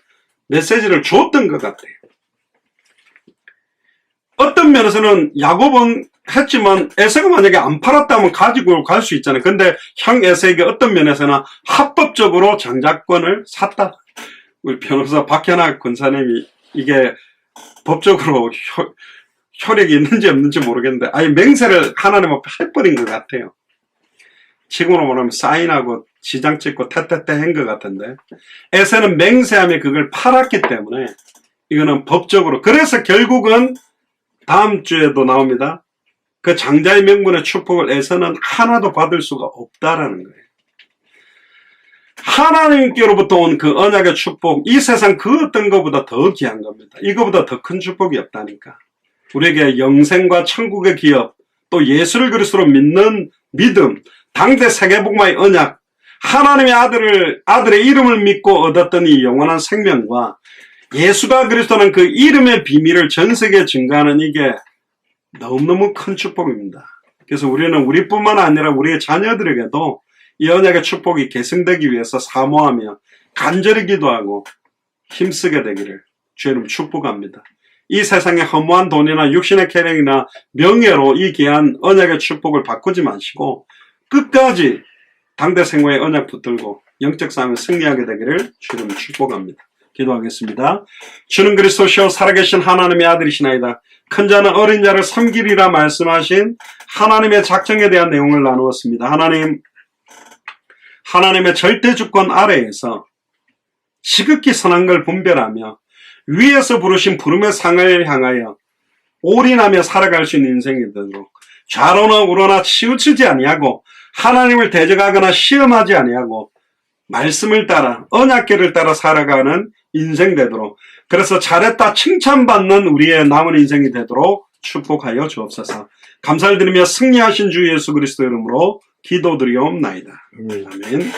메시지를 줬던 것 같아요. 어떤 면에서는 야곱은 했지만 에서가 만약에 안 팔았다면 가지고 갈 수 있잖아요. 근데 형 에서에게 어떤 면에서는 합법적으로 장자권을 샀다. 우리 변호사 박현학 권사님이 이게 법적으로 효력이 있는지 없는지 모르겠는데 아예 맹세를 하나님 앞에 해버린 것 같아요. 지금으로 말하면 사인하고 지장 찍고 태태태 한 것 같은데 에서는 맹세하며 그걸 팔았기 때문에 이거는 법적으로 그래서 결국은 다음 주에도 나옵니다. 그 장자의 명분의 축복을 에서는 하나도 받을 수가 없다라는 거예요. 하나님께로부터 온 그 언약의 축복, 이 세상 그 어떤 것보다 더 귀한 겁니다. 이거보다 더 큰 축복이 없다니까. 우리에게 영생과 천국의 기업, 또 예수를 그리스도로 믿는 믿음, 당대 세계복음화의 언약, 하나님의 아들의 이름을 믿고 얻었던 이 영원한 생명과 예수가 그리스도는 그 이름의 비밀을 전 세계에 증거하는 이게 너무너무 큰 축복입니다. 그래서 우리는 우리뿐만 아니라 우리의 자녀들에게도 이 언약의 축복이 계승되기 위해서 사모하며 간절히 기도하고 힘쓰게 되기를 주의 이름 축복합니다. 이 세상의 허무한 돈이나 육신의 쾌락이나 명예로 이 귀한 언약의 축복을 바꾸지 마시고 끝까지 당대 생활의 언약 붙들고 영적 싸움에 승리하게 되기를 주님 축복합니다. 기도하겠습니다. 주는 그리스도시요 살아계신 하나님의 아들이시나이다. 큰 자는 어린 자를 섬기리라 말씀하신 하나님의 작정에 대한 내용을 나누었습니다. 하나님의 절대 주권 아래에서 지극히 선한 걸 분별하며 위에서 부르신 부름의 상을 향하여 올인하며 살아갈 수 있는 인생이 되도록 좌로나 우로나 치우치지 아니하고 하나님을 대적하거나 시험하지 아니하고 말씀을 따라 언약궤를 따라 살아가는 인생 되도록 그래서 잘했다 칭찬받는 우리의 남은 인생이 되도록 축복하여 주옵소서. 감사를 드리며 승리하신 주 예수 그리스도 이름으로 기도드리옵나이다. 아멘.